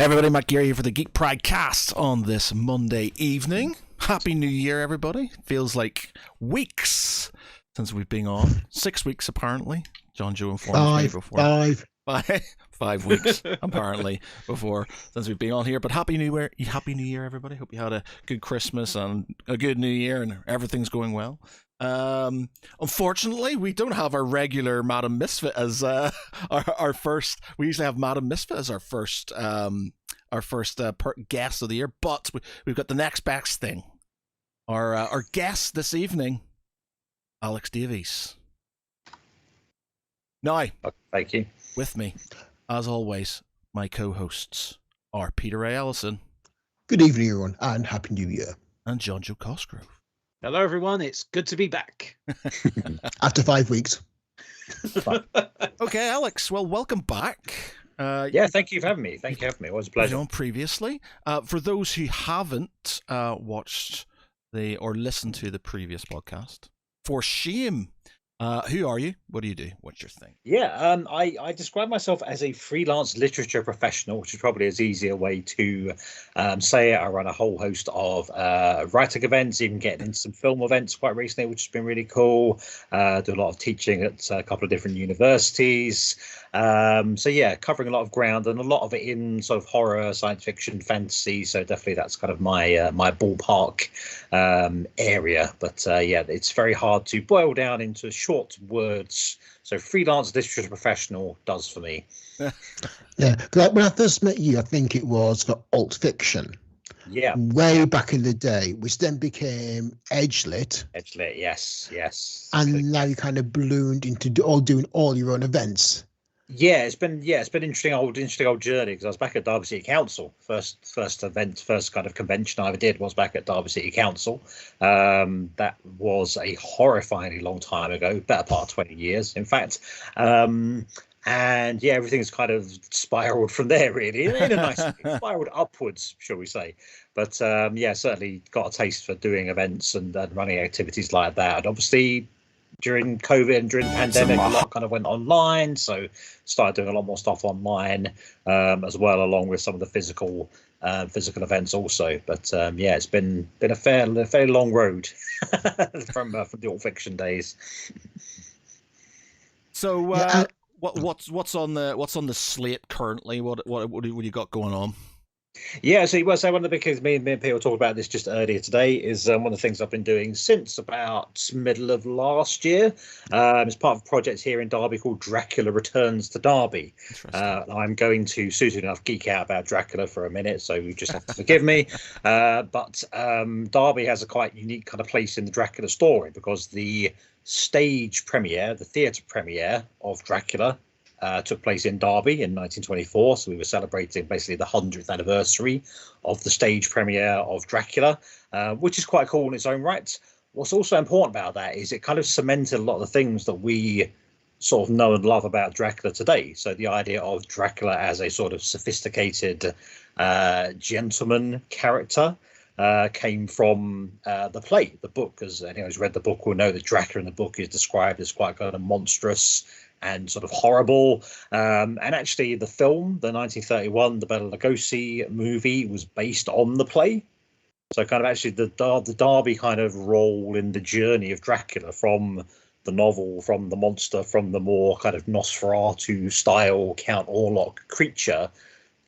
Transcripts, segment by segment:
Hey everybody, Matt Geary here for the Geek Pride cast on this Monday evening. Happy New Year, everybody. Feels like weeks since we've been on. 6 weeks, apparently. Jon Jo informs me before. Five. 5 weeks, apparently, before since we've been on here. But Happy New Year, everybody. Hope you had a good Christmas and a good New Year and everything's going well. Unfortunately, we don't have our regular Madam Misfit as our first. We usually have Madam Misfit as our first guest of the year, but we've got the next best thing. Our guest this evening, Alex Davies. Now, thank you. With me, as always, my co-hosts are Peter Ray Ellison. Good evening, everyone, and Happy New Year. And Jon Jo Cosgrove. Hello, everyone. It's good to be back. After 5 weeks. Okay, Alex. Well, welcome back. Yeah, thank you for having me. Thank you for having me. It was a pleasure. On previously, for those who haven't watched or listened to the previous podcast, for shame. Who are you? What do you do? What's your thing? Yeah, I describe myself as a freelance literature professional, which is probably an easier way to say it. I run a whole host of writing events, even getting into some film events quite recently, which has been really cool. Do a lot of teaching at a couple of different universities. So yeah, covering a lot of ground and a lot of it in sort of horror, science fiction, fantasy. So definitely that's kind of my my ballpark area. But yeah, it's very hard to boil down into short words. So freelance literature professional does for me. Yeah, because when I first met you, I think it was for alt fiction. Yeah. Way back in the day, which then became Edgelit. Edgelit, yes. And now you kind of ballooned into doing all your own events. Yeah, it's been interesting old journey, because I was back at Derby City Council. First kind of convention I ever did was back at Derby City Council. That was a horrifyingly long time ago, better part of 20 years, in fact. And yeah, everything's kind of spiraled from there, really, in a nice way. Spiraled upwards, shall we say. But yeah, certainly got a taste for doing events and running activities like that. And obviously, during COVID and during the pandemic, a lot kind of went online, so started doing a lot more stuff online as well, along with some of the physical events also. But yeah, it's been a fairly long road from the alt fiction days. So what's on the slate currently? What do you got going on? Yeah, so one of the big things me and Peter talked about this just earlier today is one of the things I've been doing since about middle of last year. As part of a project here in Derby called Dracula Returns to Derby. I'm going to, suited enough, geek out about Dracula for a minute, so you just have to forgive me. But Derby has a quite unique kind of place in the Dracula story, because the stage premiere, the theatre premiere of Dracula, took place in Derby in 1924, so we were celebrating basically the 100th anniversary of the stage premiere of Dracula, which is quite cool in its own right. What's also important about that is it kind of cemented a lot of the things that we sort of know and love about Dracula today. So the idea of Dracula as a sort of sophisticated gentleman character came from the play, the book. As anyone who's read the book will know that Dracula in the book is described as quite kind of monstrous and sort of horrible. And actually the film, the 1931, the Bela Lugosi movie, was based on the play. So kind of actually the Derby kind of role in the journey of Dracula, from the novel, from the monster, from the more kind of Nosferatu style Count Orlok creature,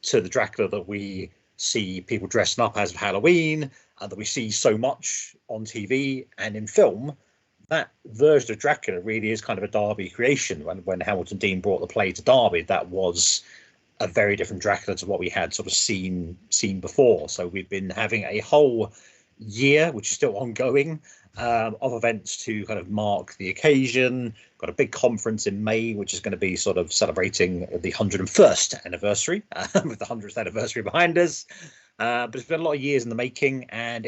to the Dracula that we see people dressing up as of Halloween, and that we see so much on TV and in film. That version of Dracula really is kind of a Derby creation. When Hamilton Dean brought the play to Derby, that was a very different Dracula to what we had sort of seen before. So we've been having a whole year, which is still ongoing, of events to kind of mark the occasion. Got a big conference in May, which is going to be sort of celebrating the 101st anniversary, with the 100th anniversary behind us. But it's been a lot of years in the making, and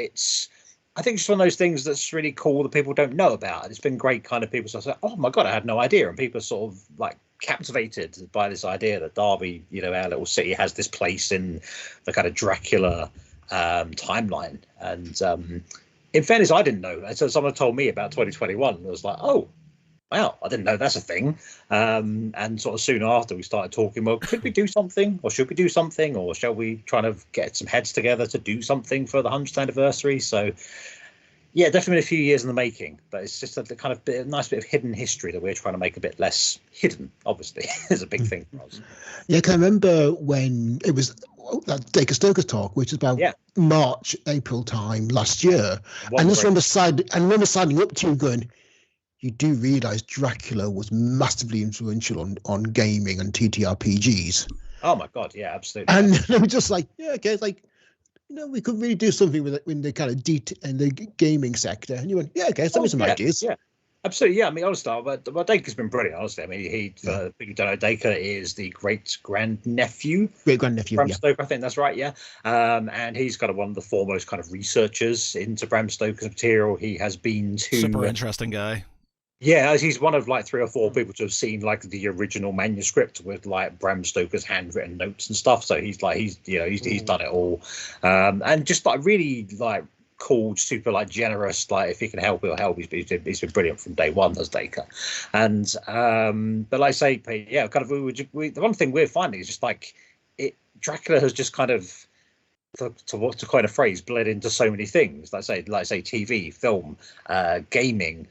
I think it's one of those things that's really cool that people don't know about. And it's been great kind of people sort of say, oh my God, I had no idea. And people are sort of like captivated by this idea that Derby, our little city, has this place in the kind of Dracula timeline. And in fairness, I didn't know. So someone told me about 2021. I was like, oh, wow, I didn't know that's a thing. And sort of soon after we started talking, well, could we do something, or should we do something, or shall we try to get some heads together to do something for the 100th anniversary? So yeah, definitely a few years in the making, but it's just a kind of nice bit of hidden history that we're trying to make a bit less hidden, obviously. Is a big thing for us. Yeah, I remember when it was that Dacre Stoker's talk, which is about March, April time last year. And I just remember signing up to you going, you do realise Dracula was massively influential on gaming and TTRPGs. Oh my God, yeah, absolutely. And I was just like, yeah, okay, it's like, we could really do something with it in the kind of in the gaming sector. And you went, yeah, okay, send me some ideas. Yeah, absolutely. Yeah, I mean, honestly, Dacre's been brilliant. Honestly, I mean, people who don't know, Dacre is the great grandnephew of Bram Stoker. I think that's right. Yeah, and he's kind of one of the foremost kind of researchers into Bram Stoker's material. He has been to super interesting guy. Yeah, he's one of like 3 or 4 people to have seen like the original manuscript with like Bram Stoker's handwritten notes and stuff. So he's done it all, and just like really like cool, super like generous. Like if he can help, he'll help. He's been brilliant from day one as Dacre, and but like I say, yeah, kind of the one thing we're finding is just like Dracula has just kind of, to coin a phrase, bled into so many things. Like say TV, film, gaming,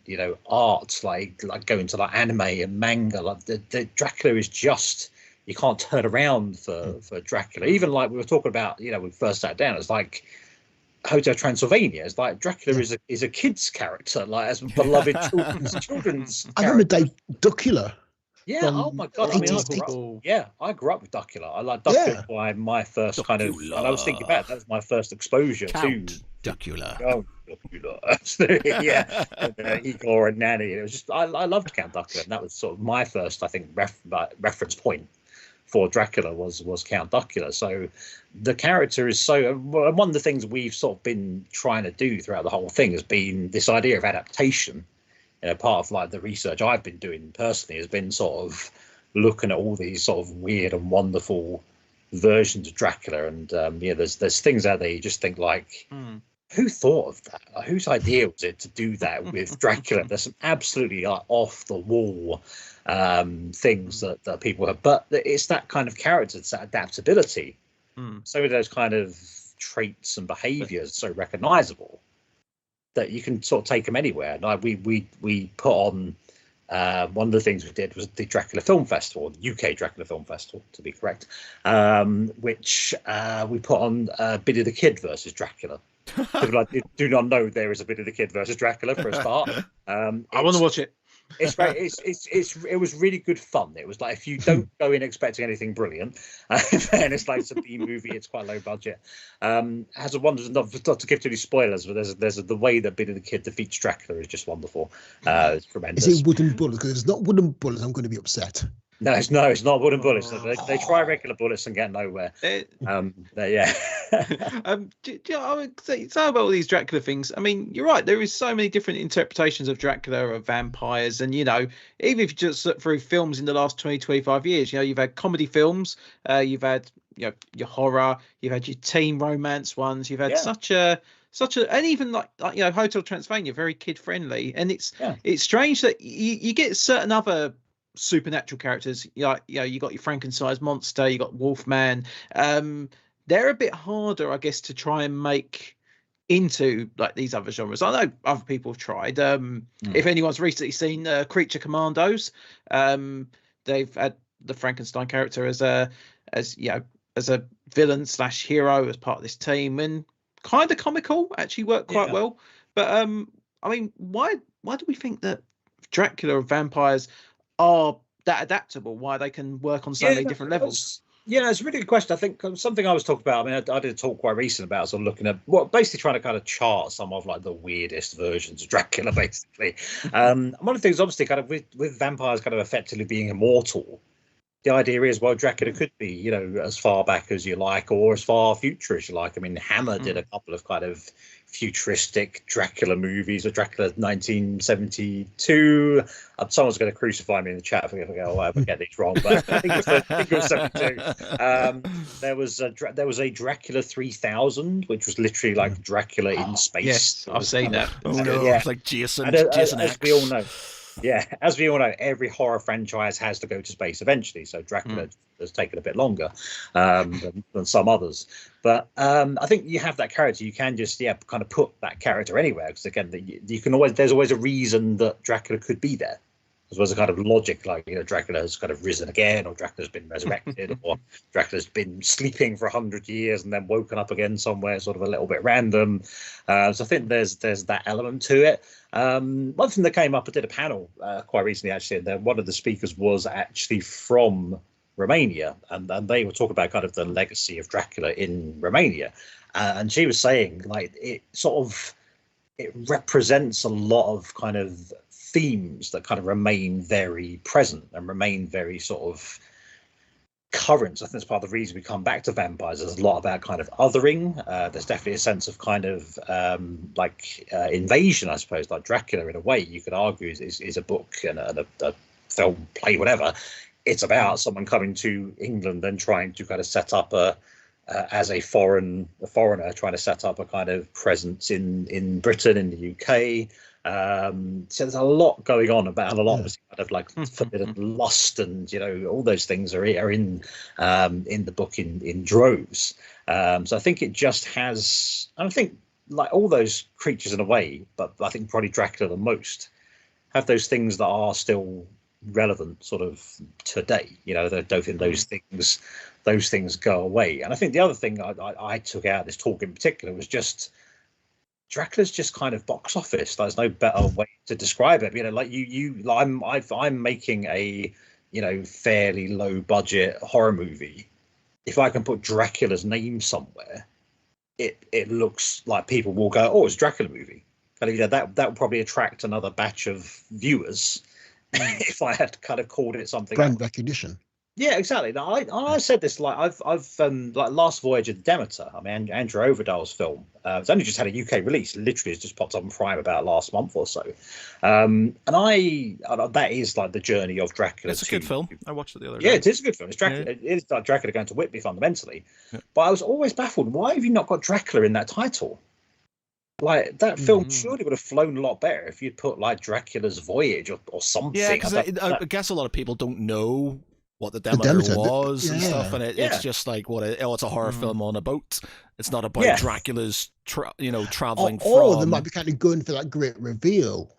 art, like going to like anime and manga. Like the Dracula is just, you can't turn around for Dracula. Even like we were talking about, when we first sat down, it's like Hotel Transylvania. It's like Dracula is a kid's character, like as beloved children's. I remember Dracula. Yeah. Oh my God. I mean, I grew up with Dracula. I like Dracula by my first kind of. And I was thinking about that was my first exposure to Dracula. Oh, Dracula. Absolutely. Yeah. Igor and Nanny. It was just I loved Count Dracula, and that was sort of my first, I think, reference point for Dracula was Count Dracula. So the character is so. One of the things we've sort of been trying to do throughout the whole thing has been this idea of adaptation. Part of like the research I've been doing personally has been sort of looking at all these sort of weird and wonderful versions of Dracula, and there's things out there you just think like, who thought of that? Like, whose idea was it to do that with Dracula? There's some absolutely off the wall things that people have, but it's that kind of character, it's that adaptability. Some of those kind of traits and behaviors so recognizable that you can sort of take them anywhere. Like we put on one of the things we did was the Dracula Film Festival, the UK Dracula Film Festival to be correct, which we put on Billy the Kid versus Dracula. People like do not know there is a Billy the Kid versus Dracula for a start. I want to watch it. It's right. It was really good fun. It was like, if you don't go in expecting anything brilliant, and it's like it's a B movie, it's quite low budget. Has a wonder, not to give too many spoilers, but there's the way that Billy the Kid defeats Dracula is just wonderful. It's tremendous. Is it wooden bullets? Because if it's not wooden bullets, I'm going to be upset. No, it's not wooden bullets. They try regular bullets and get nowhere. Yeah. I would say about all these Dracula things. I mean, you're right. There is so many different interpretations of Dracula, of vampires, and even if you just look through films in the last 20, 25 years, you've had comedy films, you've had your horror, you've had your teen romance ones, you've had such a, and even like Hotel Transylvania, very kid friendly, and it's strange that you get certain other supernatural characters, you got your Frankenstein's monster, you got Wolfman. They're a bit harder, I guess, to try and make into like these other genres. I know other people have tried. If anyone's recently seen Creature Commandos, they've had the Frankenstein character as a villain / hero as part of this team, and kind of comical, actually worked quite well. But I mean, why do we think that Dracula and vampires are that adaptable, why they can work on so many different levels? Yeah, it's a really good question. I think something I was talking about, I mean, I did a talk quite recent about sort of looking at basically trying to kind of chart some of like the weirdest versions of Dracula, basically. One of the things, obviously, kind of with vampires kind of effectively being immortal, the idea is, well, Dracula could be, as far back as you like, or as far future as you like. I mean, Hammer did a couple of kind of futuristic Dracula movies, or Dracula 1972. Someone's going to crucify me in the chat if I get these wrong, but I think it was 72. There was a Dracula 3000, which was literally like Dracula in space. Yes, I've seen that. Oh no, it's like Jason as X. we all know. Yeah, as we all know, every horror franchise has to go to space eventually. So Dracula has taken a bit longer than some others. But I think you have that character. You can just kind of put that character anywhere, because again, you can always, there's always a reason that Dracula could be there. As well as a kind of logic, like, Dracula has kind of risen again, or Dracula's been resurrected, or Dracula's been sleeping for 100 years and then woken up again somewhere, sort of a little bit random. So I think there's that element to it. One thing that came up, I did a panel quite recently, actually, and one of the speakers was actually from Romania, and they were talking about kind of the legacy of Dracula in Romania. And she was saying, like, it represents a lot of kind of themes that kind of remain very present and remain very sort of current. I think that's part of the reason we come back to vampires. There's a lot about kind of othering. There's definitely a sense of kind of invasion, I suppose. Like Dracula, in a way, you could argue is a book and a film, play, whatever. It's about someone coming to England and trying to kind of set up as a foreigner trying to set up a kind of presence in Britain, in the UK. So there's a lot going on about a lot of kind of like forbidden lust, and all those things are in the book in droves. So I think it just has, I think, like all those creatures in a way, but I think probably Dracula the most, have those things that are still relevant sort of today. I don't think those things go away. And I think the other thing I took out of this talk in particular was just Dracula's just kind of box office. There's no better way to describe it. I'm making a fairly low budget horror movie. If I can put Dracula's name somewhere, it looks like people will go, oh, it's a Dracula movie. And that would probably attract another batch of viewers if I had kind of called it something. Brand recognition. Yeah, exactly. Now, I said this, like I've like Last Voyage of the Demeter. I mean, Andrew Overdale's film. It's only just had a UK release. Literally, it's just popped up on Prime about last month or so. And that is like the journey of Dracula. It's a good film. I watched it the other day. Yeah, it is a good film. It's Dracula. Yeah. It is like Dracula going to Whitby fundamentally. Yeah. But I was always baffled. Why have you not got Dracula in that title? Like that film surely would have flown a lot better if you'd put like Dracula's Voyage or something. Yeah, because I guess a lot of people don't know what the Demeter was and stuff, and it's just like it's a horror film on a boat. It's not about Dracula's traveling or they might be kind of going for that great reveal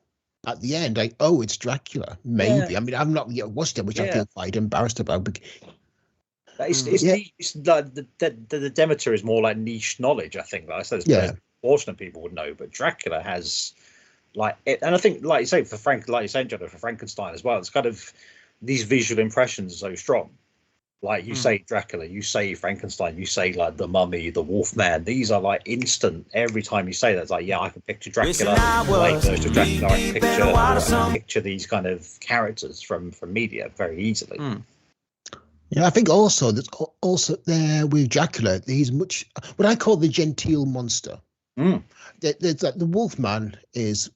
at the end, like, oh, it's Dracula, maybe. I mean, I've not yet watched it, which I feel quite embarrassed about. It's like the Demeter is more like niche knowledge, I think. Like I said, a portion of people would know, but Dracula has like it, and I think, like you say, for Frankenstein as well, it's kind of these visual impressions are so strong. Like you say Dracula, you say Frankenstein, you say like the Mummy, the Wolfman. These are like instant. Every time you say that, it's like, I can picture Dracula. I can picture these kind of characters from media very easily. Yeah, I think also that there with Dracula, he's much what I call the genteel monster. The Wolfman is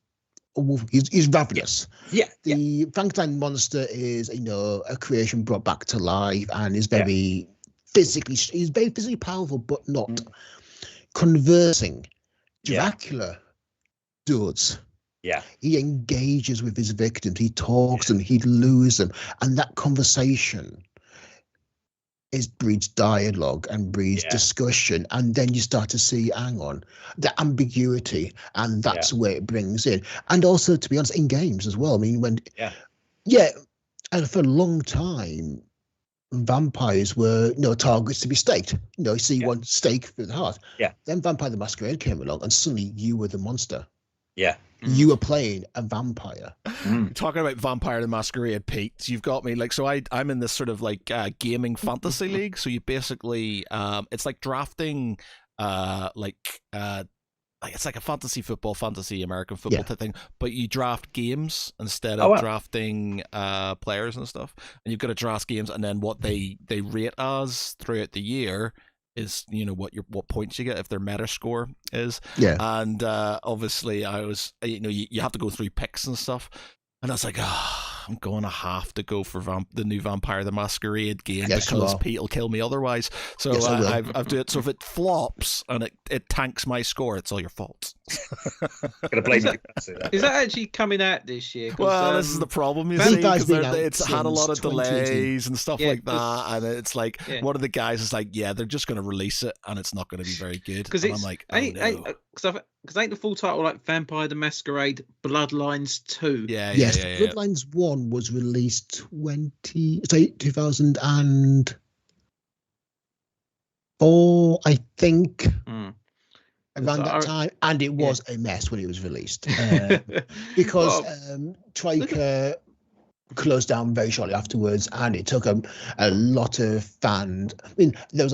a wolf. He's ravenous. The Frankenstein monster is a creation brought back to life and is very physically powerful, but not conversing. Dracula does. Yeah, he engages with his victims. He talks to them. He lures them, and that conversation breeds dialogue and breeds discussion, and then you start to see, hang on, the ambiguity, and that's where it brings in. And also, to be honest, in games as well. I mean, and for a long time, vampires were targets to be staked. You see one stake through the heart. Then Vampire the Masquerade came along, and suddenly you were the monster. You were playing a vampire. Talking about Vampire the Masquerade, Pete, you've got me. Like, so I'm in this sort of like gaming fantasy league. So you basically, it's like drafting, it's like a fantasy American football type thing, but you draft games instead of drafting players and stuff. And you've got to draft games, and then what they rate as throughout the year is what points you get, if their meta score is. And obviously I was you have to go through picks and stuff, and I was like, I'm going to have to go for the new Vampire the Masquerade game Yes, because Pete will kill me otherwise. So Yes, I've do it. So if it flops and it tanks my score, it's all your fault. Gonna blame Is that actually coming out this year? Well, this is the problem, you These see, guys because been out it's had a lot of since 2018. delays and stuff like that, 'cause- and it's like one of the guys is like, yeah, they're just going to release it, and it's not going to be very good. Because I'm like, oh no. Because ain't the full title like Vampire the Masquerade Bloodlines 2? Yes, Bloodlines 1 was released 2004, I think. Around that time, and it was a mess when it was released because Triker closed down very shortly afterwards, and it took a lot of fans. I mean, there was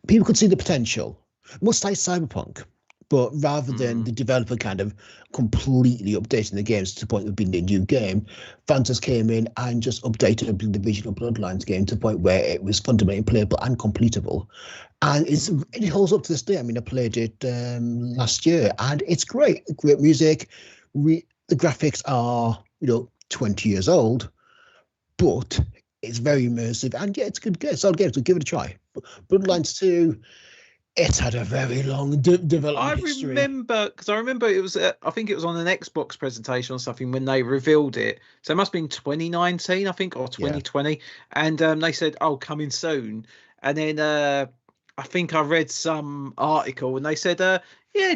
people could see the potential, much like Cyberpunk, but rather than the developer kind of completely updating the games to the point of being a new game, fans just came in and just updated the original Bloodlines game to the point where it was fundamentally playable and completable. And it holds up to this day. I mean, I played it last year, and it's great. Great music. The graphics are, 20 years old, but it's very immersive. And yeah, it's a good game. Solid game, so give it a try. Bloodlines 2, it's had a very long development history. I remember it was, I think it was on an Xbox presentation or something when they revealed it. So it must have been 2019, I think, or 2020. And they said, oh, coming soon. And then I think I read some article and they said,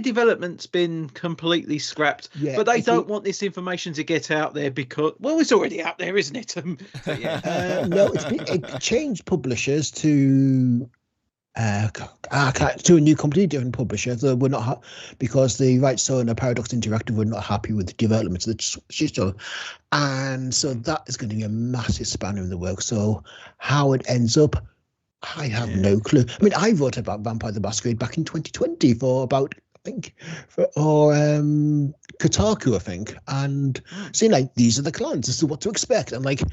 development's been completely scrapped, but they don't want this information to get out there because, well, it's already out there, isn't it? No, it changed publishers to a new completely different publisher. They were not because the rights owner Paradox Interactive were not happy with the development of the show, and so that is going to be a massive spanner in the works. So how it ends up, I have no clue. I mean, I wrote about Vampire the Masquerade back in 2020 Kotaku, I think, and saying like, these are the clans, this is what to expect. And like,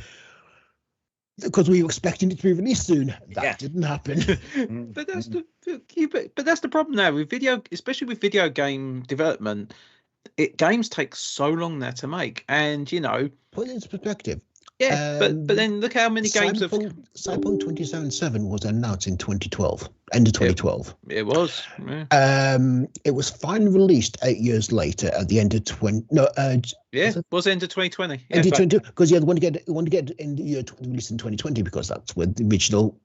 because we were expecting it to be released soon, that didn't happen. But that's the problem now with especially with video game development. Games take so long now to make, and put it into perspective. Yeah, but then look how many games have. Cyberpunk 2077 was announced in 2012, end of 2012. It was. Yeah. It was finally released 8 years later at the end of it was end of 2020. End of 2022, because you want to get in the year released in 2020 because that's when the original,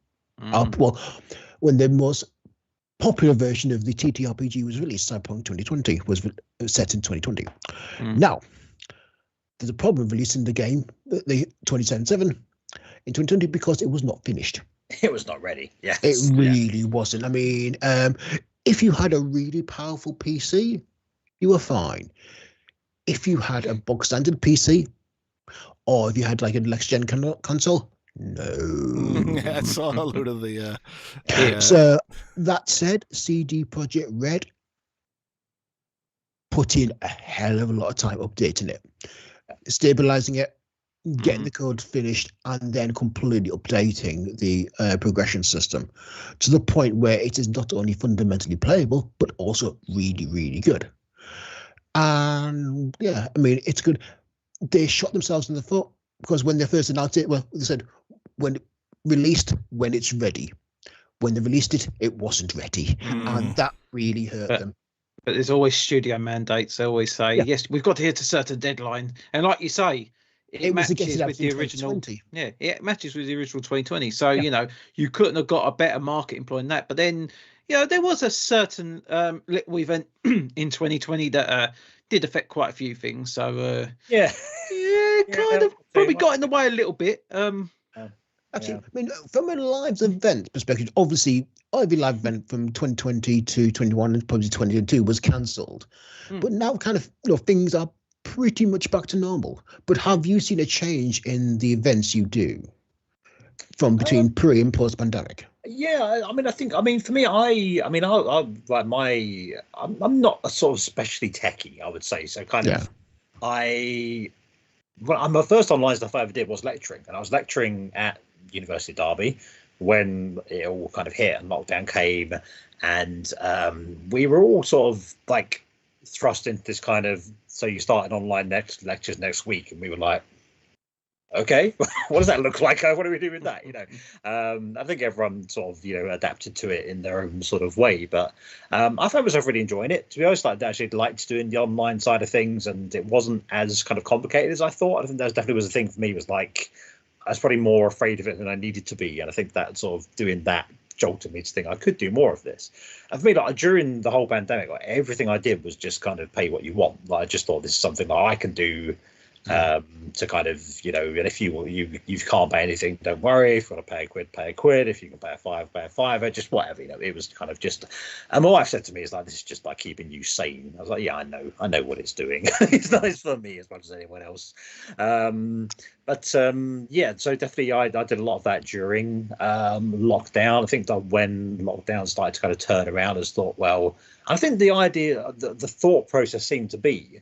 when the most popular version of the TTRPG was released. Cyberpunk 2020 was set in 2020. Now, there's a problem releasing the game, the 2077, in 2020 because it was not finished. It was not ready. Yeah, it really wasn't. I mean, if you had a really powerful PC, you were fine. If you had a bog standard PC, or if you had like a next gen console, no. I saw a load of the. So that said, CD Projekt Red put in a hell of a lot of time updating it, stabilizing it, getting the code finished, and then completely updating the progression system to the point where it is not only fundamentally playable but also really, really good. And yeah, I mean, it's good. They shot themselves in the foot because when they first announced it, well, they said when it's ready. When they released it, it wasn't ready, and that really hurt them. But there's always studio mandates. They always say, yes, we've got to hit a certain deadline. And like you say, it matches with the original. Yeah, it matches with the original 2020. So, you couldn't have got a better marketing point than that. But then, there was a certain little event in 2020 that did affect quite a few things. So, kind of probably got in the way a little bit. Actually, I mean, from a live event perspective, obviously, every live event from 2020 to 21 and probably 2022 was cancelled. But now kind of, things are pretty much back to normal. But have you seen a change in the events you do from between pre and post pandemic? Yeah, I mean, for me, I'm not a sort of especially techie, I would say. So kind of, my first online stuff I ever did was lecturing, and I was lecturing at University of Derby when it all kind of hit and lockdown came, and we were all sort of like thrust into this kind of, so you start an online lectures next week, and we were like, okay, what does that look like? What do we do with that? I think everyone sort of adapted to it in their own sort of way, but I found myself really enjoying it. To be honest, I actually liked doing the online side of things, and it wasn't as kind of complicated as I thought. I think that definitely was a thing for me. Was like I was probably more afraid of it than I needed to be, and I think that sort of doing that jolted me to think I could do more of this. And for me, like during the whole pandemic, like everything I did was just kind of pay what you want. Like I just thought this is something that I can do to kind of, and if you can't pay anything, don't worry. If you want to pay a quid. If you can pay a fiver, just whatever. It was kind of just. And my wife said to me, "Is like this is just like keeping you sane." I was like, "Yeah, I know what it's doing. It's nice for me as much as anyone else." Yeah, so definitely I did a lot of that during lockdown. I think that when lockdown started to kind of turn around, I thought, well, I think the thought process seemed to be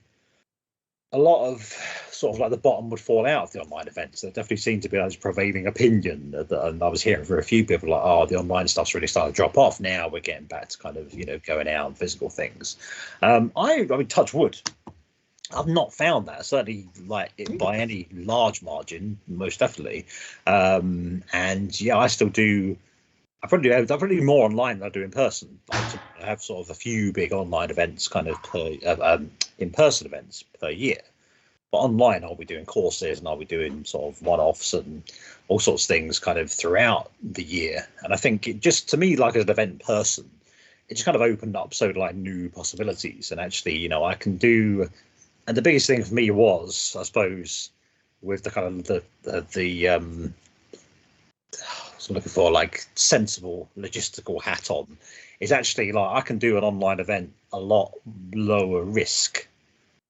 a lot of sort of like the bottom would fall out of the online events. There definitely seemed to be this prevailing opinion and I was hearing from a few people like, oh, the online stuff's really starting to drop off. Now we're getting back to kind of, going out and physical things. I mean, touch wood. I've not found that, certainly like it by any large margin, most definitely. And yeah, I still do. I probably do more online than I do in person. I have sort of a few big online events, kind of per in-person events per year. But online, I'll be doing courses and I'll be doing sort of one-offs and all sorts of things kind of throughout the year. And I think it just, to me, like as an event person, it just kind of opened up so like new possibilities. And actually, I can do. And the biggest thing for me was, I suppose, with the kind of the looking for like sensible logistical hat on, is actually like I can do an online event a lot lower risk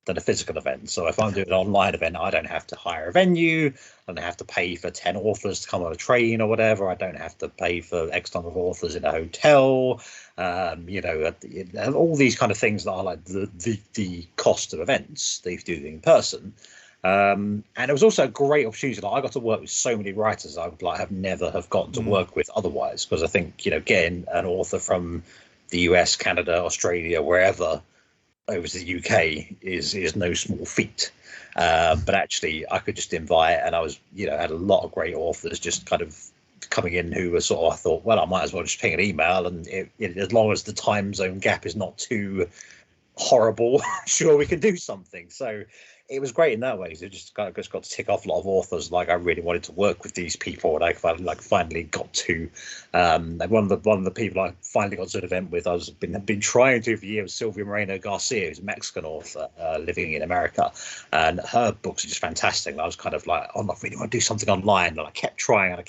than a physical event. So if I'm doing an online event, I don't have to hire a venue, I don't have to pay for 10 authors to come on a train or whatever, I don't have to pay for X number of authors in a hotel, all these kind of things that are like the cost of events that you do in person. And it was also a great opportunity. Like I got to work with so many writers I would like have never have gotten to work with otherwise, because I think getting an author from the US, Canada, Australia, wherever over to the UK is no small feat. But actually I could just invite, and I was had a lot of great authors just kind of coming in who were sort of, I thought, well, I might as well just ping an email, and as long as the time zone gap is not too horrible, sure, we can do something. So it was great in that way. It just got to tick off a lot of authors. Like I really wanted to work with these people, and I finally got to. And one of the people I finally got to an event with, I've been trying to for years, Sylvia Moreno Garcia, who's a Mexican author living in America, and her books are just fantastic. And I was kind of like, oh, I really want to do something online, and I kept trying and I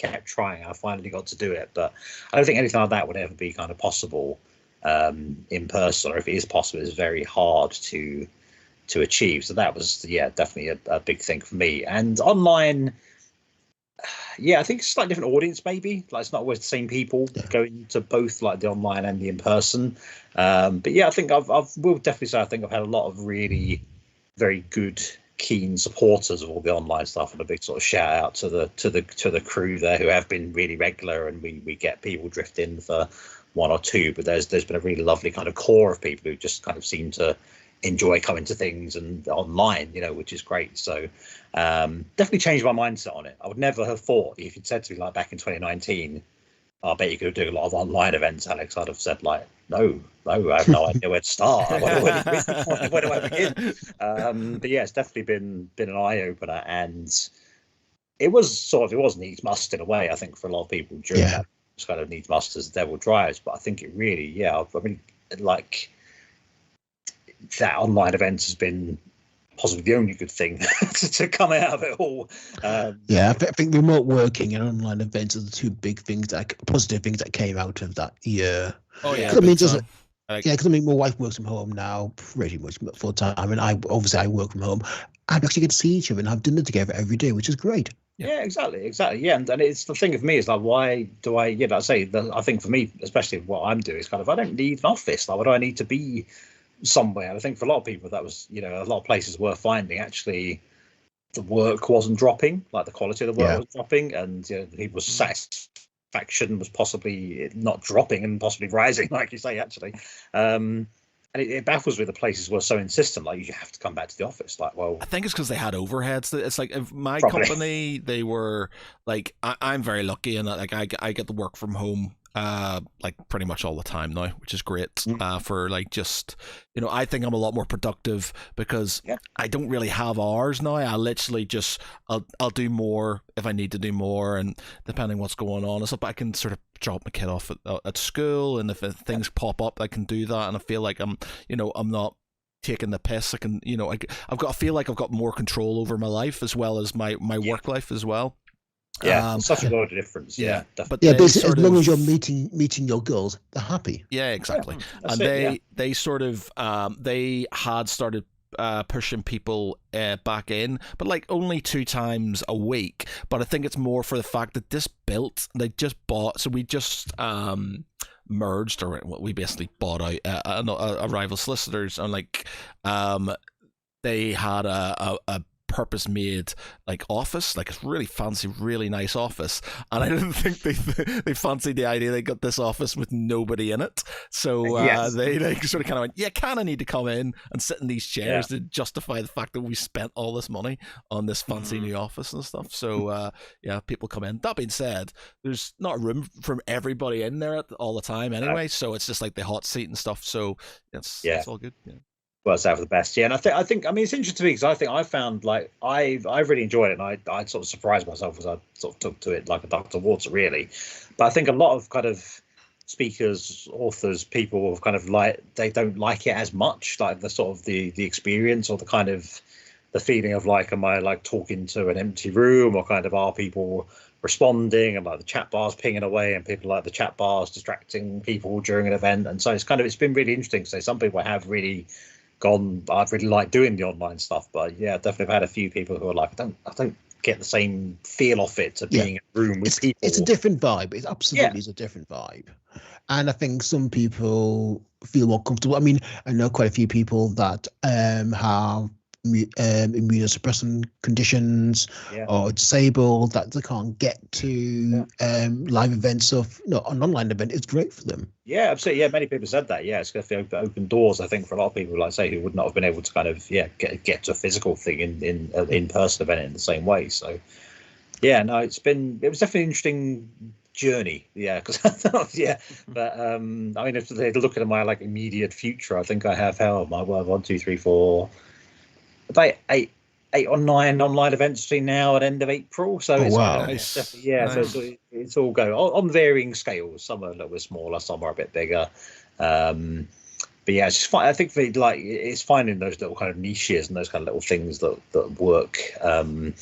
finally got to do it. But I don't think anything like that would ever be kind of possible in person, or if it is possible, it's very hard to achieve. So that was definitely a big thing for me. And online, I think it's a slightly different audience, maybe like it's not always the same people going to both like the online and the in person. But yeah, I think I will definitely say I think I've had a lot of really very good, keen supporters of all the online stuff, and a big sort of shout out to the crew there who have been really regular, and we get people drift in for one or two, but there's been a really lovely kind of core of people who just kind of seem to enjoy coming to things and online, which is great. So definitely changed my mindset on it. I would never have thought, if you'd said to me like back in 2019, I bet you could do a lot of online events, Alex, I'd have said like, no, I have no idea where to start. Where do I begin? But yeah, it's definitely been an eye opener, and it was needs must in a way. I think for a lot of people during that kind of needs must as the devil drives. But I think it really, I mean, like that online event has been possibly the only good thing to come out of it all. I think remote working and online events are the two big things, positive things that came out of that year. Oh yeah, I mean, because I mean, my wife works from home now pretty much full time, and I work from home. I actually get to see each other and have dinner together every day, which is great. Yeah, exactly. Yeah, and it's the thing of me is like, why do I? I think for me, especially what I'm doing is kind of I don't need an office. Like, why do I need to be somewhere? I think for a lot of people that was a lot of places were finding actually the work wasn't dropping, like the quality of the work was dropping, and people's satisfaction was possibly not dropping and possibly rising, like you say, actually. And it baffles me the places were so insistent, like you have to come back to the office. Like, well, I think it's because they had overheads. It's like if my Probably. company, they were like, I'm very lucky in that like I get to work from home like pretty much all the time now, which is great. For like just I think I'm a lot more productive because I don't really have hours now. I literally just I'll do more if I need to do more, and depending what's going on and stuff. But I can sort of drop my kid off at school, and if things pop up, I can do that, and I feel like I'm not taking the piss. I can I've got to feel like I've got more control over my life as well as my work life as well. Yeah, such a lot of difference. Yeah, but basically, as long as you're meeting your goals, they're happy. Yeah, exactly. And they sort of they had started pushing people back in, but like only 2 times a week. But I think it's more for the fact that they just bought. So we just merged, or we basically bought out a rival solicitors, and like they had a purpose-made like office, like it's really fancy, really nice office, and I didn't think they fancied the idea they got this office with nobody in it. So they sort of kind of went, you kind of need to come in and sit in these chairs to justify the fact that we spent all this money on this fancy new office and stuff. So people come in. That being said, there's not room for everybody in there all the time anyway, so it's just like the hot seat and stuff. So it's all good. Works out for the best. Yeah, and I think I mean it's interesting to me because I think I found like I've really enjoyed it, and I sort of surprised myself as I sort of took to it like a duck to water, really. But I think a lot of kind of speakers, authors, people have kind of like they don't like it as much, like the sort of the experience or the kind of the feeling of like, am I like talking to an empty room, or kind of are people responding, and like the chat bars pinging away, and people like the chat bars distracting people during an event. And so it's been really interesting. So some people have really gone, I'd really like doing the online stuff, but definitely I've had a few people who are like, I don't get the same feel off it to being in a room with people. It's a different vibe. It absolutely is a different vibe, and I think some people feel more comfortable. I mean, I know quite a few people that have immunosuppressant conditions or disabled, that they can't get to live events. So an online event is great for them. Yeah, absolutely. Yeah, many people said that. Yeah, it's going to open doors, I think, for a lot of people, like I say, who would not have been able to kind of get to a physical thing in person event in the same way. So it was definitely an interesting journey. Because but I mean, if they're looking at my like immediate future, I think I have my 1, 2, 3, 4, about 8 or 9 online events between now and end of April. So nice. So it's all going on varying scales. Some are a little bit smaller, some are a bit bigger. But it's just fun. I think it's finding those little kind of niches and those kind of little things that work. And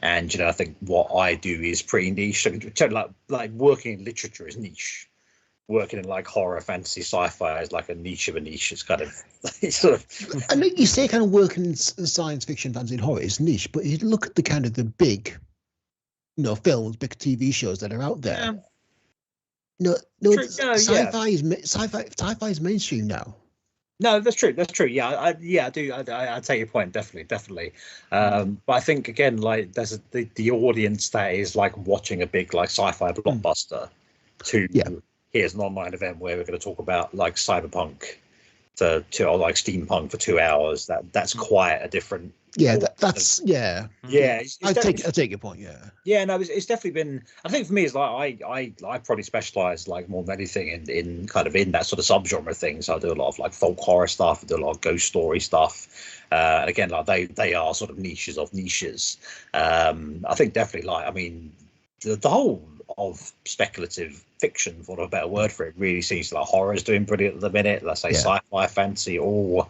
I think what I do is pretty niche. Like working in literature is niche. Working in like horror, fantasy, sci-fi is like a niche of a niche. It's kind of sort of. I mean, you say kind of working in science fiction, fantasy, and horror is niche, but you look at the kind of the big, films, big TV shows that are out there. Sci-fi is mainstream now. No, that's true. Yeah, I do. I take your point. Definitely. But I think again, like there's the audience that is like watching a big like sci-fi blockbuster here's an online event where we're going to talk about like cyberpunk or like steampunk for 2 hours. That's quite a different. I take your point. It's definitely been. I think for me, it's like I probably specialize like more than anything in kind of in that sort of subgenre thing. So I do a lot of like folk horror stuff. I do a lot of ghost story stuff. And again, like they are sort of niches of niches. I think definitely like, I mean, the whole of speculative fiction, for a better word for it, really seems like horror is doing brilliant at the minute. Let's say sci-fi, fantasy, or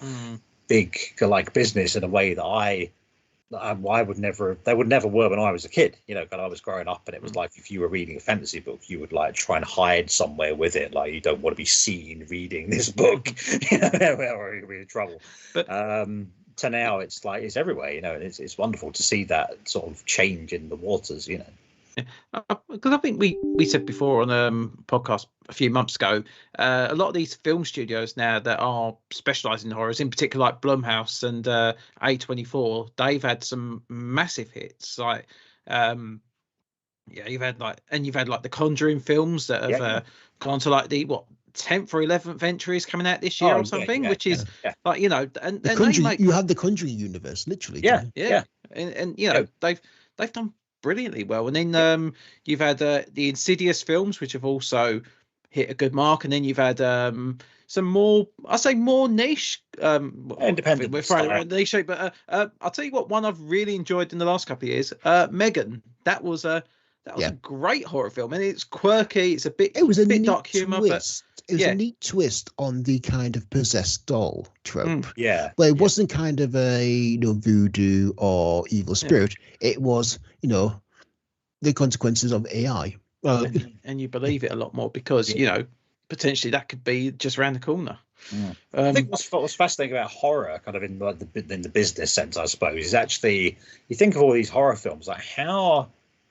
big like business in a way that I would never. They would never were when I was a kid. Kind of I was growing up, and it was like if you were reading a fantasy book, you would like try and hide somewhere with it. Like you don't want to be seen reading this book, or you'll be in trouble. But to now, it's like it's everywhere. And it's wonderful to see that sort of change in the waters. Because I think we said before on a podcast a few months ago, a lot of these film studios now that are specialising in horrors, in particular like Blumhouse and A24, they've had some massive hits. Like, you've had like the Conjuring films that have gone to like the 10th or 11th entry is coming out this year or something, which is like, you know, and you have the Conjuring universe, literally. Yeah. And you know, they've done brilliantly well. And then you've had the Insidious films, which have also hit a good mark. And then you've had some more, I say more niche, independent. We're throwing around niche, but I'll tell you what, one I've really enjoyed in the last couple of years, Megan. That was a great horror film, and it's quirky. It's it was a bit dark humor, but it was a neat twist on the kind of possessed doll trope. Where it wasn't kind of a voodoo or evil spirit. It was the consequences of AI. And you believe it a lot more because potentially that could be just around the corner. I think what's fascinating about horror, kind of in the business sense, I suppose, is actually you think of all these horror films, like how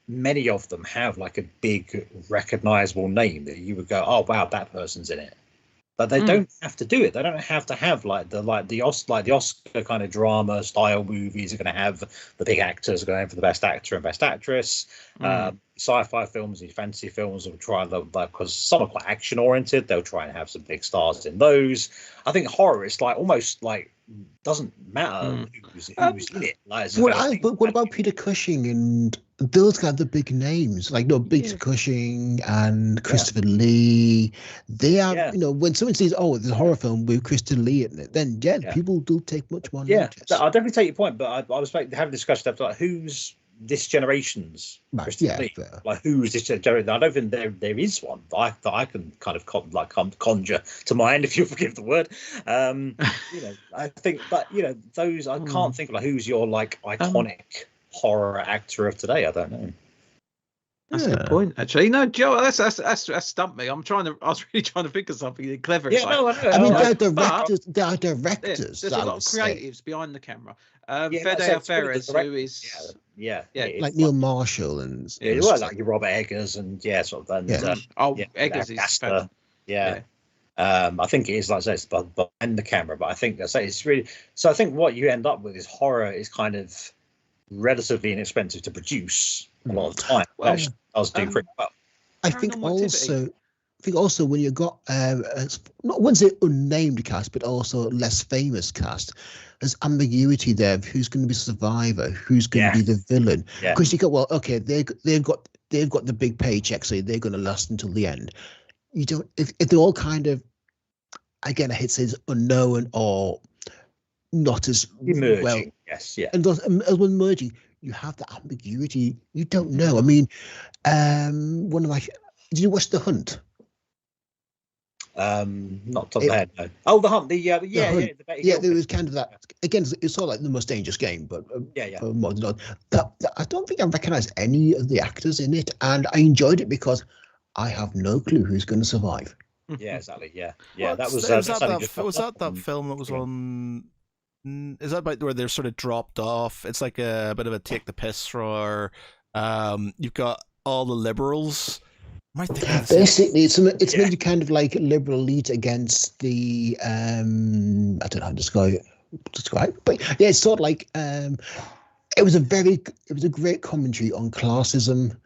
many of them have like a big recognizable name that you would go, oh wow, that person's in it. But they don't have to do it. They don't have to have the Oscar kind of drama style movies are going to have the big actors going for the best actor and best actress. Sci-fi films and fantasy films will try because some are quite action oriented. They'll try and have some big stars in those. I think horror is almost doesn't matter who's in it. But what about Peter Cushing and those kind of the big names Peter Cushing and Christopher Lee? They are when someone says, "Oh, there's a horror film with Christopher Lee in it," then people do take much more notice. I'll definitely take your point, but I was having a discussion after who's this generation's Christopher Lee. Who is this generation? I don't think there is one that I can kind of conjure to mind, if you forgive the word. I think, but those I can't think of who's your iconic horror actor of today. I don't know. That's a good point, actually. No, Joe, that's stumped me. I was really trying to think of something clever. There are directors. There's a lot of creatives behind the camera. Fede Alvarez, who is like Neil Marshall and like your Robert Eggers and Eggers is Gaster, I think it is, like I say, it's behind the camera, but I think it's really. So I think what you end up with is horror is kind of relatively inexpensive to produce a lot of the time. I was doing pretty well. I think also when you got not once an unnamed cast, but also less famous cast, there's ambiguity there of who's going to be the survivor, who's going to be the villain. Because you go, they've got the big paycheck, so they're going to last until the end. You don't if they're all kind of, again, I hate to say it's unknown or not as emerging. Well. Yes, and those as well emerging, you have the ambiguity. You don't know. I mean, did you watch The Hunt? Not top of the head. No. Oh, The Hunt. The Hunt. There was kind of that. Again, it's sort of like The Most Dangerous Game, but I don't think I recognised any of the actors in it, and I enjoyed it because I have no clue who's going to survive. Yeah, exactly. Yeah. That was that film that was on. Is that about where they're sort of dropped off? It's like a bit of a take the piss for. You've got all the liberals. Basically, it's maybe kind of like liberal elite against the I don't know how to describe, but yeah, it's sort of like it was a great commentary on classism,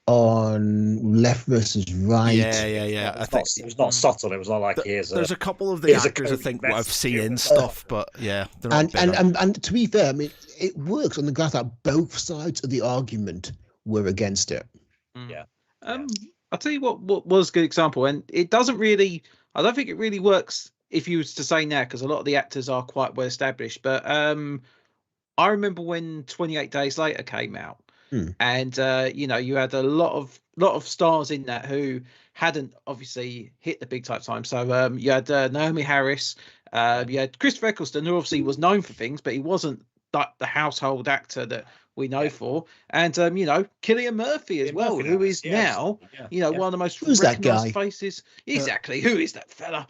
on left versus right. Yeah. I think it was not subtle. It was not like there's a couple of the actors I think I've seen in stuff, but they're not and to be fair, I mean, it works on the grounds that both sides of the argument were against it. Yeah. I'll tell you what was a good example, and it doesn't really. I don't think it really works if you was to say now, because a lot of the actors are quite well established. But I remember when 28 Days Later came out. And you had a lot of stars in that who hadn't obviously hit the big time. So you had Naomi Harris, you had Christopher Eccleston, who obviously was known for things, but he wasn't like the household actor that we know for. And Cillian Murphy as well, who is now one of the most recognised faces. Exactly, who is that fella?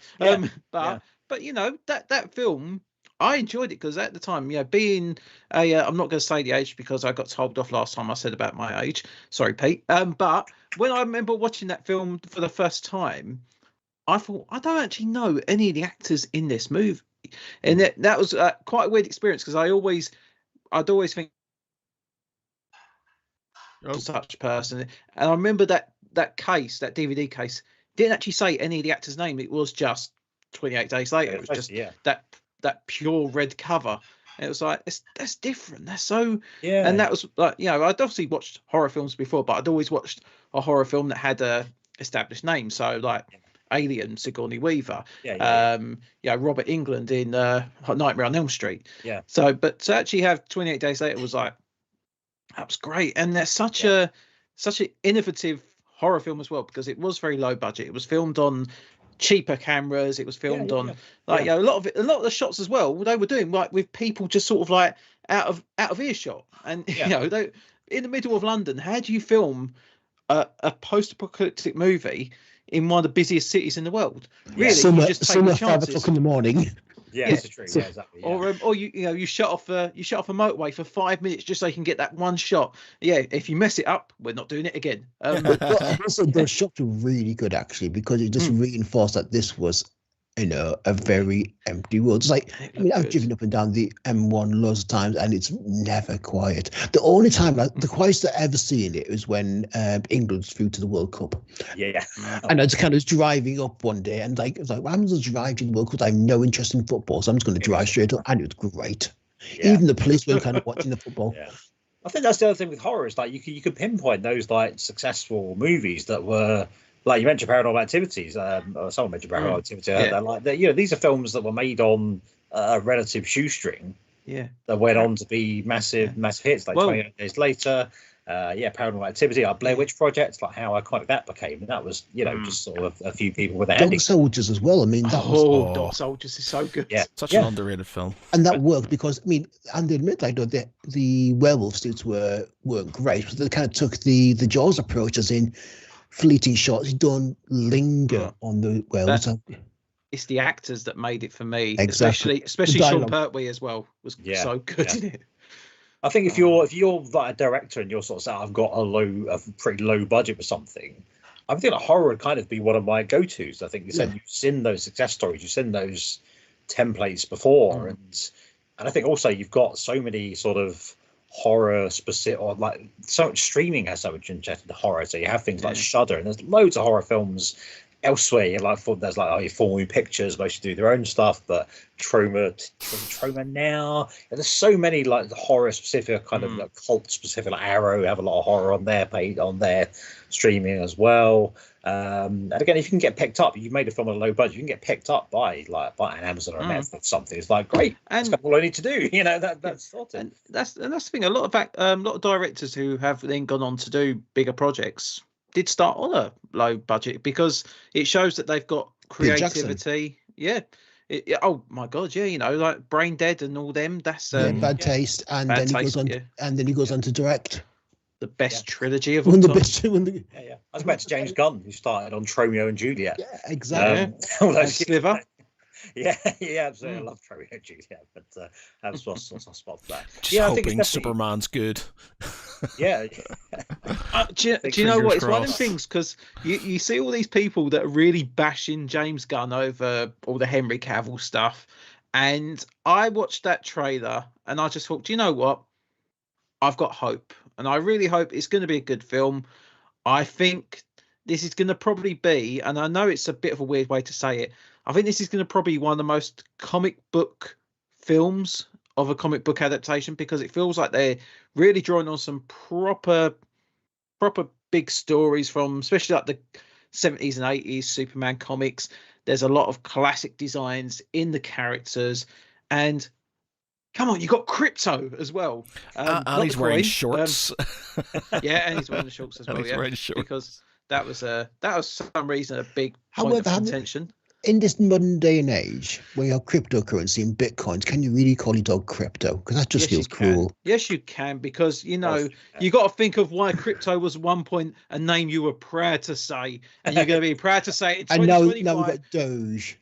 But that film, I enjoyed it because at the time, being I'm not going to say the age because I got told off last time I said about my age. Sorry, Pete. But when I remember watching that film for the first time, I thought, I don't actually know any of the actors in this movie. And that was quite a weird experience because I'd always think such person. And I remember that DVD case didn't actually say any of the actors' name. It was just 28 Days Later. It was just that pure red cover. And it was like, that's different. That's so. Yeah. And that was like, I'd obviously watched horror films before, but I'd always watched a horror film that had a established name. So like Alien, Sigourney Weaver. Robert Englund in Nightmare on Elm Street. Yeah. So, but to actually have 28 Days Later was like, that was great. And there's such an innovative horror film as well, because it was very low budget. It was filmed on cheaper cameras. It was filmed on a lot of the shots as well, they were doing like with people just sort of like out of earshot. And they, in the middle of London, how do you film a post-apocalyptic movie in one of the busiest cities in the world? Really, you just take the chances. 5 o'clock in the morning. Yeah, it's true. Yeah, exactly. Yeah. Or you shut off a motorway for 5 minutes just so you can get that one shot. Yeah, if you mess it up, we're not doing it again. Also, those shots were really good actually, because it just reinforced that this was, a very empty world. It's like, I've driven up and down the M1 loads of times, and it's never quiet. The only time, the quietest I've ever seen it was when England's through to the World Cup. Yeah. And I just kind of was driving up one day, and it was like, well, I'm just driving to the World Cup. I have no interest in football, so I'm just going to drive straight up, and it was great. Yeah. Even the police were kind of watching the football. Yeah. I think that's the other thing with horror, is like you could pinpoint those like successful movies that were. Like you mentioned, Paranormal Activities. Someone mentioned Paranormal Activity. These are films that were made on a relative shoestring. Yeah. That went on to be massive hits. Like 28 Days Later. Paranormal Activity. Blair Witch Project. Like how iconic that became, and that was just sort of a few people with their Dog Soldiers as well. I mean, Dog Soldiers is so good. Yeah, such an underrated film. And that worked because and they admit the werewolf suits weren't great, but they kind of took the Jaws approach, as in fleeting shots, don't linger on the werewolves. It's the actors that made it for me, exactly. especially Sean Pertwee as well was so good in it. I think if you're like a director and you're sort of saying, I've got a pretty low budget for something, I think like horror would kind of be one of my go-tos. I think you said you've seen those success stories, you've seen those templates before, and I think also you've got so many sort of horror specific, or like so much streaming has so much interest in horror. So you have things like Shudder, and there's loads of horror films elsewhere. There's like Full Moon Pictures, mostly do their own stuff, but Troma now. And there's so many like horror specific, kind of like cult specific. Like Arrow have a lot of horror on their streaming as well. And again, if you can get picked up, you made a film on a low budget, you can get picked up by an Amazon or a Netflix something. It's like great, and that's all I need to do. That's sorted. And that's the thing. A lot of directors who have then gone on to do bigger projects did start on a low budget, because it shows that they've got creativity. Yeah. Oh my God, like Brain Dead and all them. That's Bad Taste, and then he goes on to direct the best trilogy of all time. I was back to James Gunn, who started on Romeo and Juliet. Yeah, exactly. Sliver. Yeah, absolutely. I love Romeo and Juliet, but that's what's I spot for that. Just hoping Superman's good. Yeah. Do you know what? It's one of the things, because you see all these people that are really bashing James Gunn over all the Henry Cavill stuff, and I watched that trailer and I just thought, do you know what? I've got hope, and I really hope it's going to be a good film. I think this is going to probably be, and I know it's a bit of a weird way to say it, I think this is going to probably be one of the most comic book films of a comic book adaptation, because it feels like they're really drawing on some proper big stories from, especially like the 70s and 80s Superman comics. There's a lot of classic designs in the characters, and come on, you got Crypto as well. And he's wearing shorts. And he's wearing the shorts as well. Because that was for some reason a big point of contention. In this modern day and age, where you have cryptocurrency and bitcoins, can you really call your dog crypto? Because that just feels cruel. Yes, you can, because you got to think of why crypto was at one point a name you were proud to say, and you're going to be proud to say it in 2025. And now we've got Doge.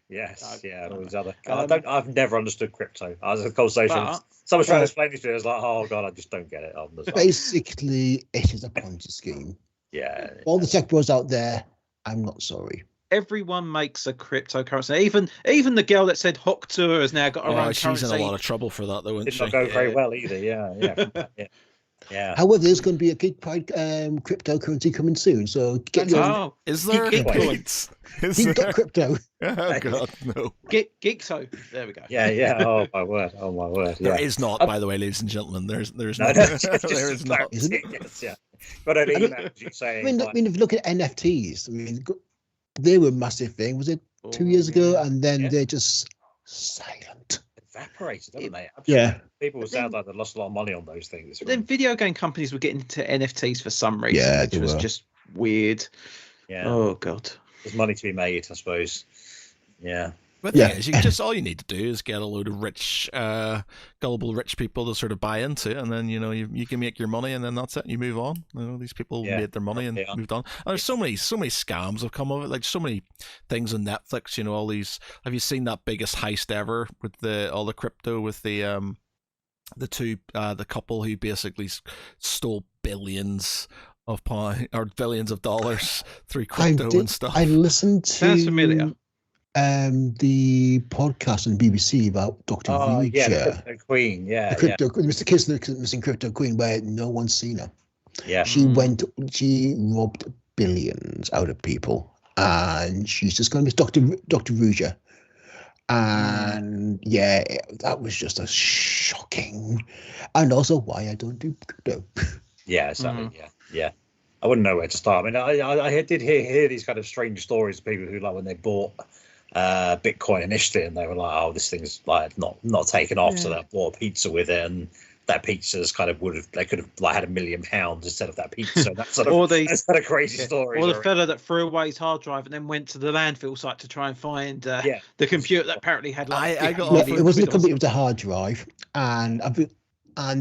Yes, and all these other. I've never understood crypto. I was in a conversation. Someone's trying to explain it to me. I was like, oh God, I just don't get it. Basically, it is a Ponzi scheme. Yeah. All the tech bros out there, I'm not sorry. Everyone makes a cryptocurrency. Even the girl that said Hawk Tour has now got her own currency. She's in a lot of trouble for that, though, isn't she? Did not go very well either. Yeah. Yeah. However, there's going to be a Geek Pride cryptocurrency coming soon. So get your is there Geek points? Geek.crypto. Oh God, no. Geekso. There we go. Yeah. Oh my word. There is not, by the way, ladies and gentlemen. There's no, not. There is not. Isn't it? Yes, yeah. But I mean, you saying. I mean, if you look at NFTs, I mean, they were a massive thing. Was it 2 years ago? And then they're just silent. Evaporated, haven't they? Absolutely. Yeah. People sound like they lost a lot of money on those things. But then video game companies were getting into NFTs for some reason, Yeah, which was just weird. Yeah. Oh God. There's money to be made, I suppose. Yeah. But the thing is, all you need to do is get a load of rich, gullible rich people to sort of buy into it, and then you can make your money, and then that's it. And you move on. These people made their money and moved on. And there's so many scams have come of it. Like so many things on Netflix. All these. Have you seen that biggest heist ever with all the crypto with the couple who basically stole billions of pounds or billions of dollars through crypto and stuff? I listened to. Sounds familiar. The podcast on BBC about Dr. Ruja. Yeah, the Crypto Queen. Yeah, Mr. Kiss, the missing Crypto Queen, where no one's seen her. Yeah, she robbed billions out of people, and she's just going to miss Dr. Ruja. And that was just a shocking, and also why I don't do crypto. Yeah, exactly. Yeah. I wouldn't know where to start. I mean, I did hear these kind of strange stories of people who, like, when they bought Bitcoin initially, and they were like, "Oh, this thing's like not taken off," so they bought a pizza with it, and that pizza's kind of they could have like had £1 million instead of that pizza. That's sort of that's kind of crazy story. Or the fella that threw away his hard drive and then went to the landfill site to try and find the computer that apparently had like. It wasn't a computer; it was a hard drive, and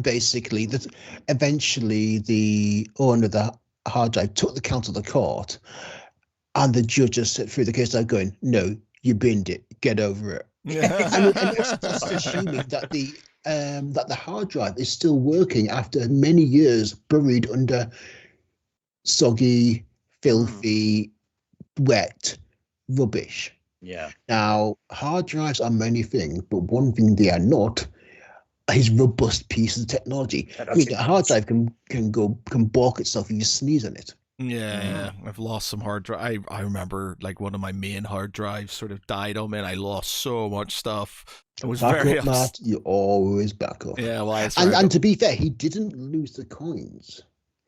basically that eventually the owner of the hard drive took the count of the court, and the judge just through the case like going, "No, you binned it. Get over it." and it's assuming that the hard drive is still working after many years buried under soggy, filthy, wet rubbish. Yeah. Now, hard drives are many things, but one thing they are not is robust pieces of technology. I mean, a hard drive can balk itself if you sneeze on it. Yeah. I've lost some hard drive. I remember like one of my main hard drives sort of died on me, and I lost so much stuff. It was very up, Matt. You always back up. Yeah, well, and to be fair, he didn't lose the coins.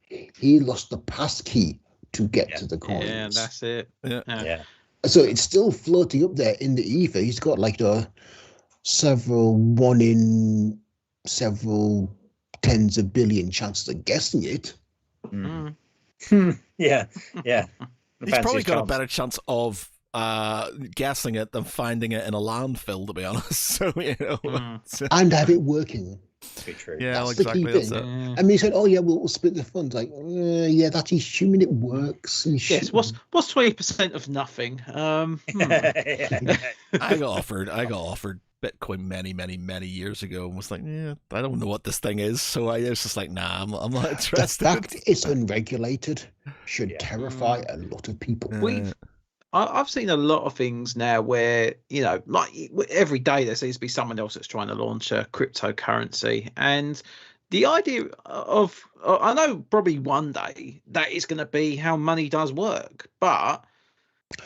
He lost the pass key to get to the coins. Yeah, that's it. Yeah. So it's still floating up there in the ether. He's got like one in several tens of billion chances of guessing it. Yeah. He's probably got a better chance of guessing it than finding it in a landfill, to be honest. So and have it working. True. Yeah, that's exactly. the key thing. I mean, he said, "Oh yeah, we'll split the funds." Like, that's assuming it works. Yes. What's 20% of nothing? I got offered Bitcoin many years ago, and was like, I don't know what this thing is. So I was just like, nah, I'm not interested. The fact it's unregulated should terrify a lot of people. I've seen a lot of things now where, like every day there seems to be someone else that's trying to launch a cryptocurrency. And the idea of, I know probably one day that is going to be how money does work. But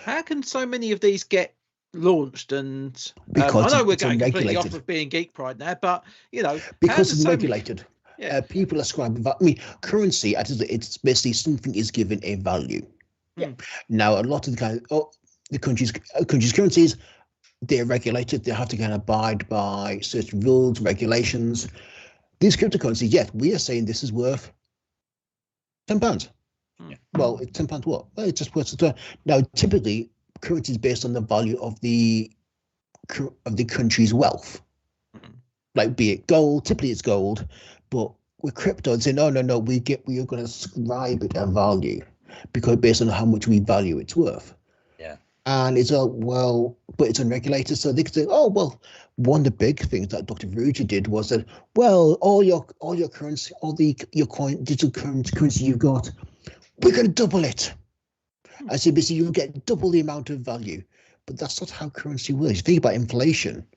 how can so many of these get launched? And because I know we're going completely off of being Geek Pride now, but, because it's regulated. People ascribe that. I mean, currency, it's basically something is given a value. Yeah. Now, a lot of the countries' currencies, they're regulated. They have to kind of abide by certain rules, regulations. These cryptocurrencies, yes, we are saying this is worth £10. Yeah. Well, it's £10 what? Well, it's just worth it. Now, typically, currency is based on the value of the country's wealth. Like, be it gold. Typically, it's gold, but with crypto, it's saying, no, we are going to ascribe it a value. Because based on how much we value it's worth. Yeah. And it's but it's unregulated. So they could say, one of the big things that Dr. Ruja did was that, all your currency, your digital currency you've got, we're going to double it. I say basically you'll get double the amount of value. But that's not how currency works. You think about inflation.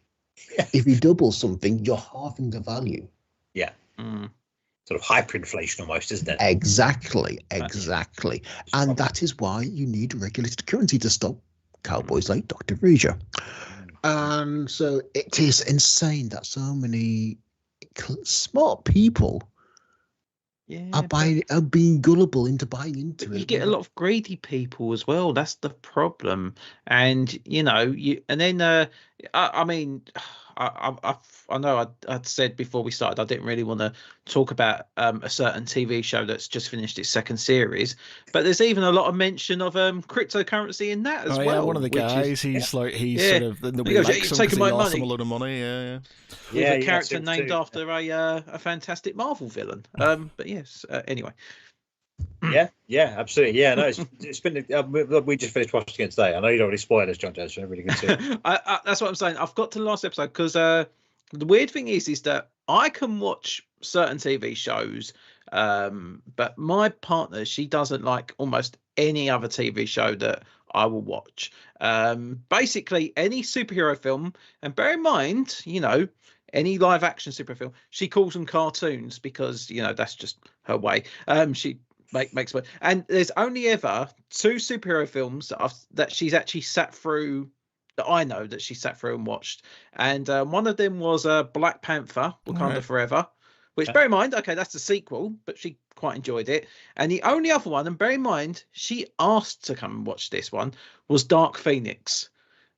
If you double something, you're halving the value. Yeah. sort of hyperinflation almost, isn't it? Exactly. And that is why you need regulated currency to stop cowboys like Dr. Vreesia. And so it is insane that so many smart people are being gullible into buying into it. You get a lot of greedy people as well. That's the problem. And I know I'd said before we started I didn't really want to talk about a certain TV show that's just finished its second series, but there's even a lot of mention of cryptocurrency in that as well. Yeah, one of the guys, he's sort of nobody likes him because he lost him a load of money. With a character named after a fantastic Marvel villain. But yes, anyway. Yeah, absolutely. Yeah, no, it's been. We just finished watching it today. I know you don't really spoil us, Jon Jo. It's been a really good series. That's what I'm saying. I've got to the last episode because the weird thing is that I can watch certain TV shows, but my partner, she doesn't like almost any other TV show that I will watch. Basically, any superhero film, and bear in mind, any live action superhero film, she calls them cartoons because that's just her way. She makes it, and there's only ever 2 superhero films that she's actually sat through, that I know that she sat through and watched, and one of them was Black Panther: Wakanda Forever, which bear in mind, okay, that's the sequel, but she quite enjoyed it. And the only other one, and bear in mind, she asked to come and watch this one, was Dark Phoenix,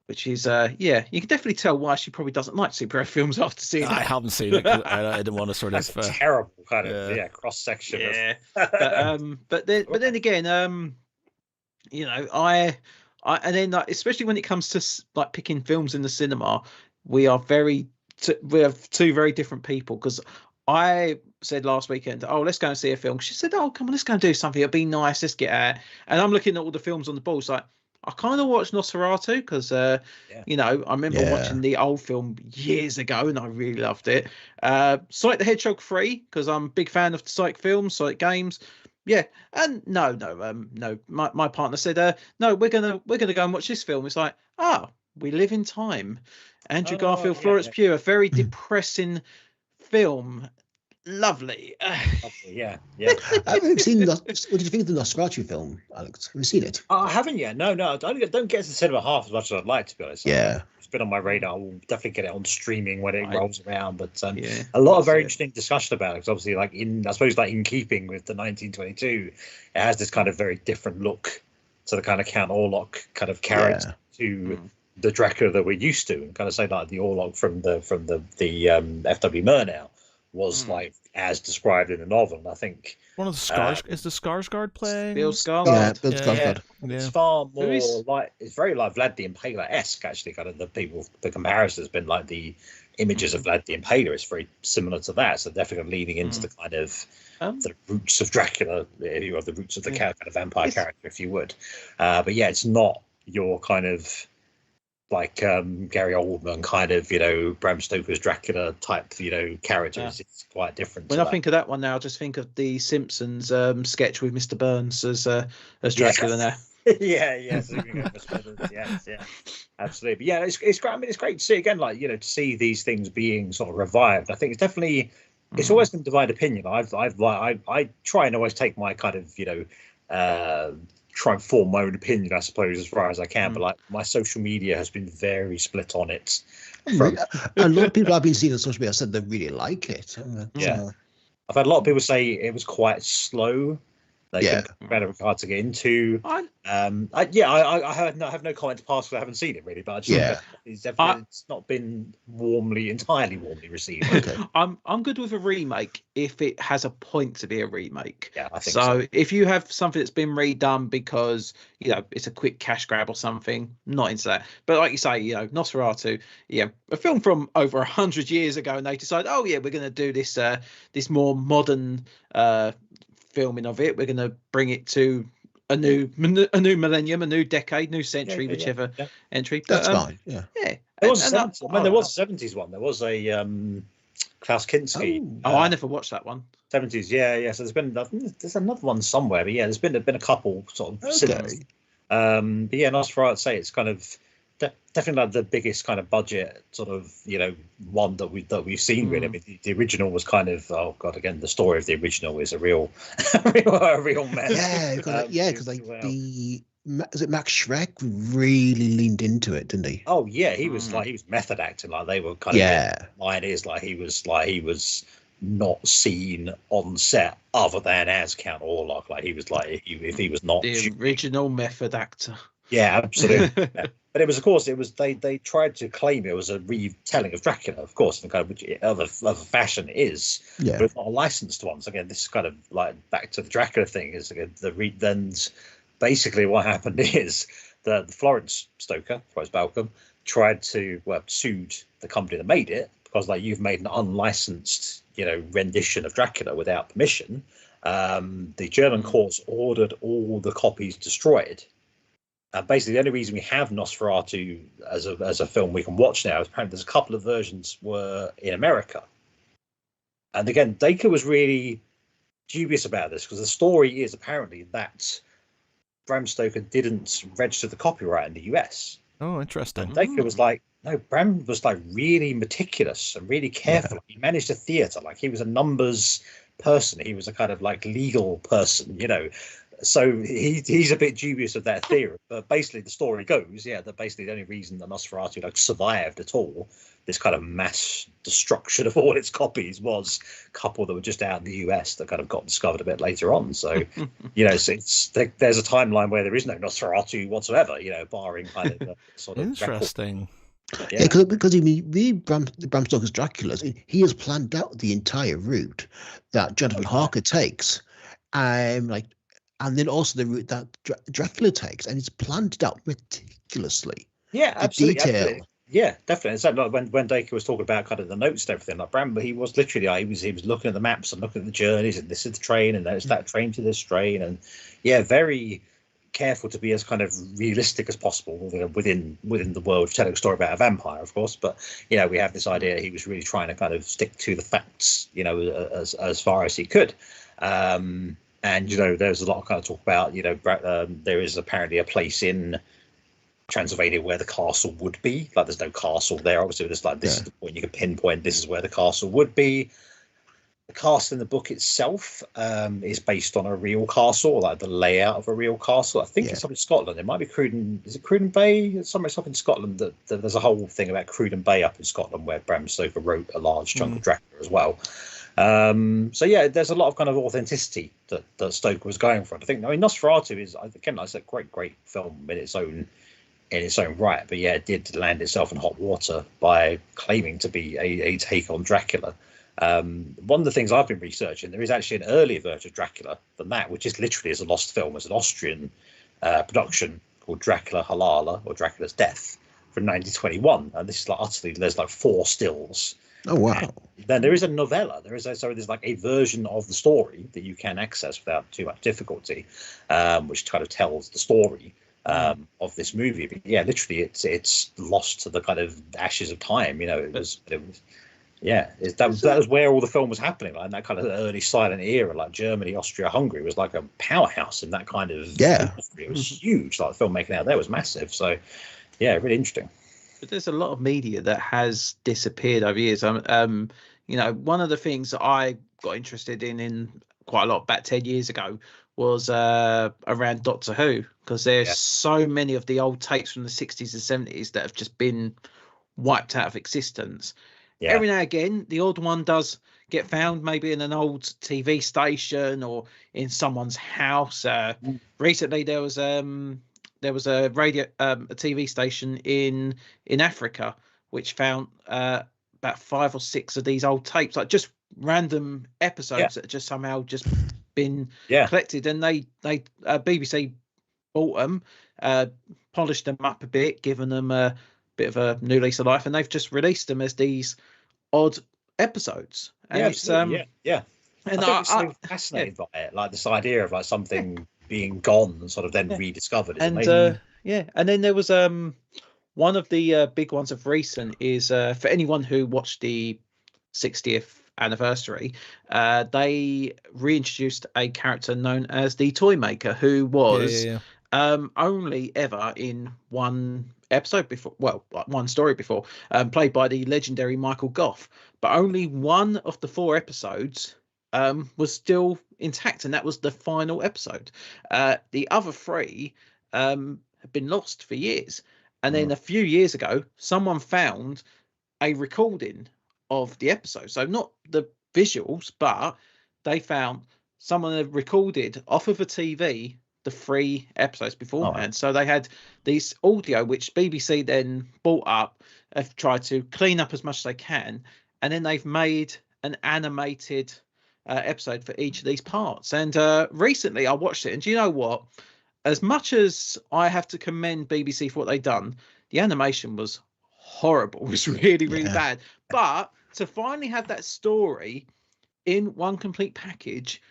which is you can definitely tell why she probably doesn't like superhero films after seeing it. I haven't seen it. I didn't want to sort of terrible kind of cross section. Yeah, but then again, I and then especially when it comes to like picking films in the cinema, we have 2 very different people, because I said last weekend, let's go and see a film. She said, come on, let's go and do something. It'll be nice. Let's get out. And I'm looking at all the films on the board. It's like, I kind of watched Nosferatu because, I remember watching the old film years ago and I really loved it. Sonic the Hedgehog 3, because I'm a big fan of the Sonic films, Sonic games. Yeah, and no. My partner said, no, we're gonna go and watch this film. It's like, We Live in Time, Andrew Garfield, Florence Pugh, a very depressing film. Lovely. Yeah. Have you seen what did you think of the Nosferatu film, Alex? Have you seen it? I haven't yet. No. I don't get to the cinema half as much as I'd like, to be honest. Yeah. It's been on my radar. I'll definitely get it on streaming when it rolls around. But a lot of very interesting discussion about it. Because obviously, in keeping with the 1922, it has this kind of very different look to the kind of Count Orlok kind of character to the Dracula that we're used to. And kind of say like the Orlok from the F.W. Murnau was like as described in the novel. And I think one of the Skars is the Skarsgård playing. Bill Skarsgård. Bill Skarsgård. Yeah. It's far more it's very like Vlad the Impaler-esque, actually. Kind of the comparison has been like the images of Vlad the Impaler is very similar to that. So definitely leading into the kind of the roots of Dracula, if you have the roots of the kind of vampire character, if you would. But yeah, it's not your kind of like Gary Oldman kind of, Bram Stoker's Dracula type, characters. It's quite different. When I think of that one now, I just think of the Simpsons sketch with Mr. Burns as Dracula now. Yeah, absolutely. But yeah, it's great. I mean, it's great to see again, like to see these things being sort of revived. I think it's definitely it's always going to divide opinion. I try and always take my kind of try and form my own opinion, I suppose, as far as I can. But like my social media has been very split on it. A lot of people I've been seeing on social media said they really like it. I've had a lot of people say it was quite slow. Better hard to get into. I have no comment to pass because I haven't seen it really, but I just it's not been entirely warmly received. Okay. I'm good with a remake if it has a point to be a remake. Yeah, I think so. If you have something that's been redone because it's a quick cash grab or something, not into that. But like you say, Nosferatu, a film from over 100 years ago, and they decide, we're going to do this this more modern filming of it. We're going to bring it to a new millennium, a new decade, new century, whichever entry. That's fine. Yeah. There was a 70s one. There was a Klaus Kinski. I never watched that one. 70s, yeah. So there's another one somewhere, but there's been a couple sort of cinemas. But yeah, Nosferatu, I'd say it's kind of definitely like the biggest kind of budget sort of one that we've seen really. I mean, the original was kind of, oh god, again the story of the original is a real a real mess. Because is it Max Schreck really leaned into it, didn't he? Oh yeah, he was method acting, like they were kind of line is like he was not seen on set other than as Count Orlok. Like he was like if he was not the original method actor. Yeah, absolutely. Yeah. But it was, of course, they tried to claim it was a retelling of Dracula, of course, in kind of which of a fashion is, but it's not a licensed one. So again, this is kind of like back to the Dracula thing. Is again then basically what happened is the Florence Stoker, Florence Balcom, tried to sued the company that made it because like you've made an unlicensed rendition of Dracula without permission. The German courts ordered all the copies destroyed. Basically, the only reason we have Nosferatu as a film we can watch now is apparently there's a couple of versions were in America. And again, Dacre was really dubious about this because the story is apparently that Bram Stoker didn't register the copyright in the US. Oh, interesting. And Dacre was like, no, Bram was like really meticulous and really careful. He managed a theatre, like he was a numbers person. He was a kind of like legal person, So he's a bit dubious of that theory, but basically the story goes, that basically the only reason that Nosferatu survived at all, this kind of mass destruction of all its copies, was a couple that were just out in the US that kind of got discovered a bit later on. So, so there's a timeline where there is no Nosferatu whatsoever, barring kind of the sort of interesting. Because Bram Stoker's Dracula, he has planned out the entire route that Jonathan Harker takes, and then also the route that Dracula takes, and it's planned out meticulously. Yeah, absolutely. Absolutely. Yeah, definitely. So like when Dacre was talking about kind of the notes and everything, like Bram, he was literally he was looking at the maps and looking at the journeys, and this is the train, and there's that train to this train, and very careful to be as kind of realistic as possible within the world, telling a story about a vampire, of course. But we have this idea he was really trying to kind of stick to the facts, as far as he could. And there's a lot of kind of talk about there is apparently a place in Transylvania where the castle would be. Like there's no castle there. Obviously, there's like this is the point you can pinpoint. This is where the castle would be. The castle in the book itself is based on a real castle, like the layout of a real castle. I think it's up in Scotland. It might be Cruden. Is it Cruden Bay? It's somewhere up in Scotland. That there's a whole thing about Cruden Bay up in Scotland where Bram Stoker wrote a large chunk of Dracula as well. There's a lot of kind of authenticity that Stoker was going for. I think Nosferatu is, again, like I said, great film in its own right, but it did land itself in hot water by claiming to be a take on Dracula. One of the things I've been researching, there is actually an earlier version of Dracula than that, which is literally as a lost film. It's an Austrian production called Dracula Halala, or Dracula's Death, from 1921, and this is like utterly, there's like 4 stills. Oh wow! And then there is a novella. There's like a version of the story that you can access without too much difficulty, which kind of tells the story of this movie. But literally, it's lost to the kind of ashes of time. That was where all the film was happening, like in that kind of early silent era, like Germany, Austria, Hungary was like a powerhouse in that kind of industry. It was huge. Like the filmmaking out there was massive. So really interesting. But there's a lot of media that has disappeared over years. One of the things that I got interested in quite a lot back 10 years ago was around Doctor Who, because there's so many of the old tapes from the 60s and 70s that have just been wiped out of existence. Every now and again, the odd one does get found, maybe in an old TV station or in someone's house. Recently, there was a radio, a TV station in Africa which found about 5 or 6 of these old tapes, like just random episodes that just somehow just been collected, and they BBC bought them, polished them up a bit, given them a bit of a new lease of life, and they've just released them as these odd episodes. And it's And I'm so fascinated by it, like this idea of like something being gone and sort of then rediscovered. And and then there was one of the big ones of recent is for anyone who watched the 60th anniversary, they reintroduced a character known as the Toy Maker, who was only ever in one episode before, well, one story before, played by the legendary Michael Gough. But only one of the 4 episodes was still intact, and that was the final episode. The other 3 have been lost for years. And then a few years ago, someone found a recording of the episode. So not the visuals, but they found someone had recorded off of a TV the 3 episodes beforehand. So they had these audio, which BBC then bought up, have tried to clean up as much as they can, and then they've made an animated episode for each of these parts. And recently I watched it, and do you know what? As much as I have to commend BBC for what they've done, the animation was horrible. It was really, really bad. But to finally have that story in one complete package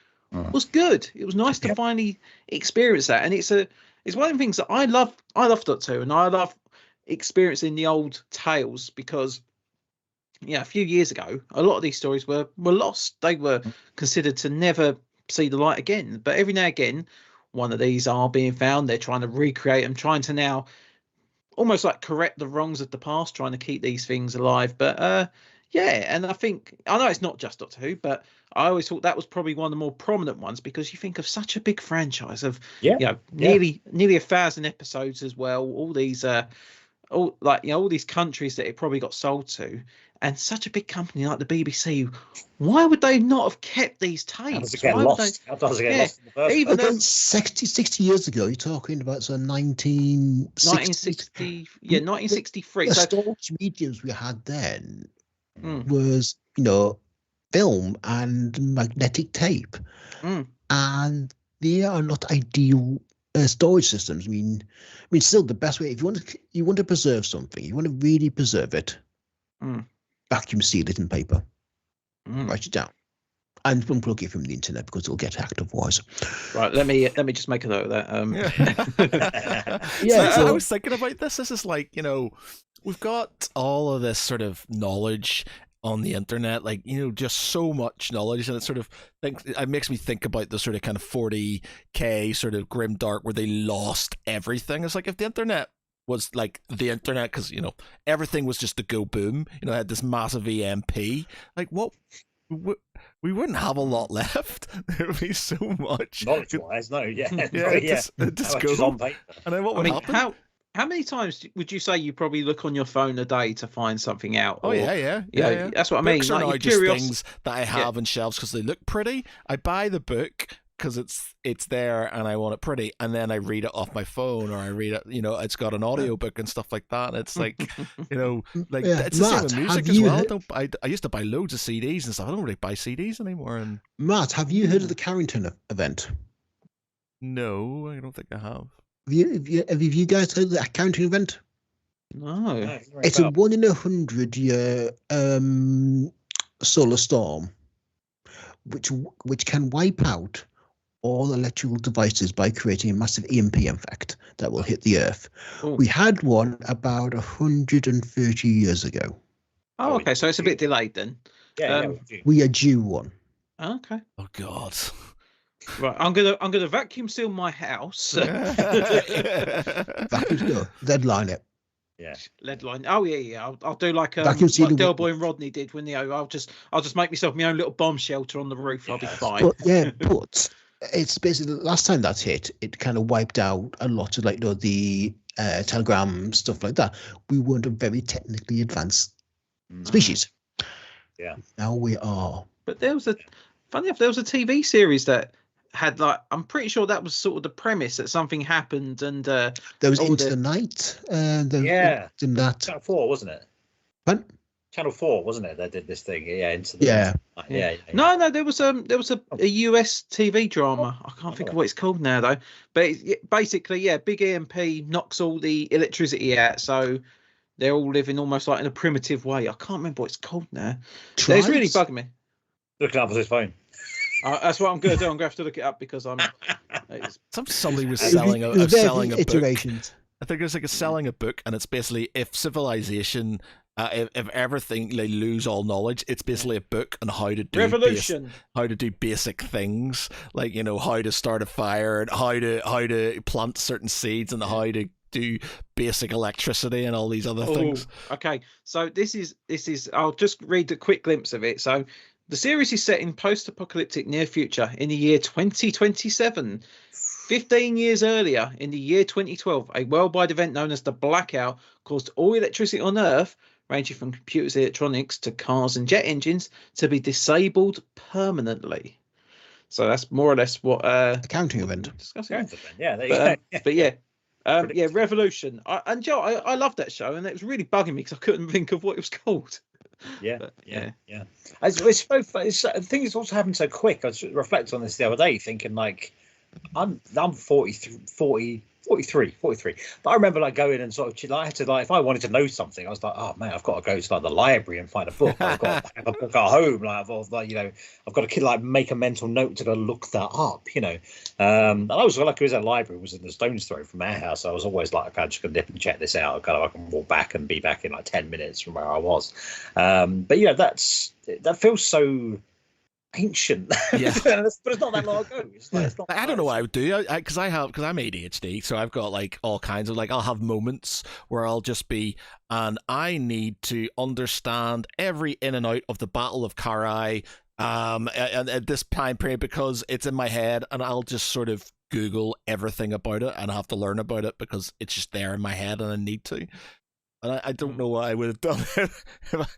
was good. It was nice to finally experience that. And it's one of the things that I love Doctor Who, and I love experiencing the old tales, because a few years ago a lot of these stories were lost. They were considered to never see the light again. But every now and again, one of these are being found. They're trying to recreate them, trying to now almost like correct the wrongs of the past, trying to keep these things alive. But and I know it's not just Doctor Who, but I always thought that was probably one of the more prominent ones, because you think of such a big franchise of nearly 1,000 episodes as well, all these all these countries that it probably got sold to, and such a big company like the BBC. Why would they not have kept these tapes? How does it get lost in the first even about 60 years ago, you're talking about 1960. 1963. The storage mediums we had then was, film and magnetic tape, and they are not ideal storage systems. I mean, still the best way, if you want to preserve something, you want to really preserve it, vacuum seal it in paper, write it down, and unplug it from the internet, because it'll get hacked otherwise. Right, let me just make a note of that. I was thinking about this. This is like, we've got all of this sort of knowledge on the internet, just so much knowledge, and it makes me think about the sort of kind of 40K sort of grim dark where they lost everything. It's like, if the internet was like the internet, because everything was just to go boom, had this massive EMP, like what we wouldn't have a lot left. There would be so much knowledge-wise. Just go on paper. And then what would happen? How many times would you say you probably look on your phone a day to find something out? Yeah. That's what I mean. Books are now just things that I have on shelves because they look pretty. I buy the book because it's there and I want it pretty, and then I read it off my phone, or I read it. It's got an audiobook and stuff like that. It's like, it's the same with music as well. I used to buy loads of CDs and stuff. I don't really buy CDs anymore. And Matt, have you heard of the Carrington event? No, I don't think I have. Have you guys heard of the Carrington event? No. It's a 1 in 100 year solar storm, which can wipe out all electrical devices by creating a massive EMP effect that will hit the Earth. Ooh. We had one about 130 years ago. Oh, okay. So it's a bit delayed then. We are due one. Okay. Oh God. Right, I'm gonna vacuum seal my house. Vacuum seal, lead line it. Yeah, lead line. Oh yeah. I'll do like Delboy and Rodney did when I'll just make myself my own little bomb shelter on the roof. I'll be fine. But it's basically the last time that hit, it kind of wiped out a lot of the telegram stuff like that. We weren't a very technically advanced species. Yeah. Now we are. But there was a TV series that had I'm pretty sure that was sort of the premise, that something happened, and there was Into the Night. In that Channel 4, wasn't it? What? Channel 4, wasn't it? That did this thing. Into the Night. No, there was a US TV drama. I can't think of what it's called now though. But basically, big EMP knocks all the electricity out, so they're all living almost like in a primitive way. I can't remember what it's called now. It's really bugging me. Looking up on his phone. That's what I'm going to do. I'm going to have to look it up because somebody was selling a book. Iterations. I think it's like selling a book, and it's basically if civilization if everything they lose all knowledge, it's basically a book on how to do Revolution, how to do basic things, like how to start a fire and how to plant certain seeds and how to do basic electricity and all these other things. Okay, so this is I'll just read a quick glimpse of it. So the series is set in post-apocalyptic near future in the year 2027. 15 years earlier, in the year 2012, a worldwide event known as the Blackout caused all electricity on Earth, ranging from computers, electronics to cars and jet engines, to be disabled permanently. So that's more or less what accounting event. Discussing. Yeah, there you go. But yeah, Revolution. And Joe, I love that show, and it was really bugging me because I couldn't think of what it was called. Yeah. It's both. The thing is also happened so quick. I was reflecting on this the other day, thinking like, I'm 43. But I remember like going and sort of, I had to, like, if I wanted to know something, I was like, oh man, I've got to go to like the library and find a book. I've got to have a book at home. Like, I've got to like make a mental note to go look that up. And I was lucky, the library was in the stone's throw from our house. So I was always like, I'm just gonna nip and check this out. I can walk back and be back in like 10 minutes from where I was. But that feels so ancient. Yeah. But it's not that long ago. I don't know what I would do because I'm ADHD, so I've got like all kinds of, like, I'll have moments where I'll just be, and I need to understand every in and out of the Battle of Carrhae and at this time period because it's in my head, and I'll just sort of Google everything about it and I have to learn about it because it's just there in my head and I need to. And I don't know what I would have done if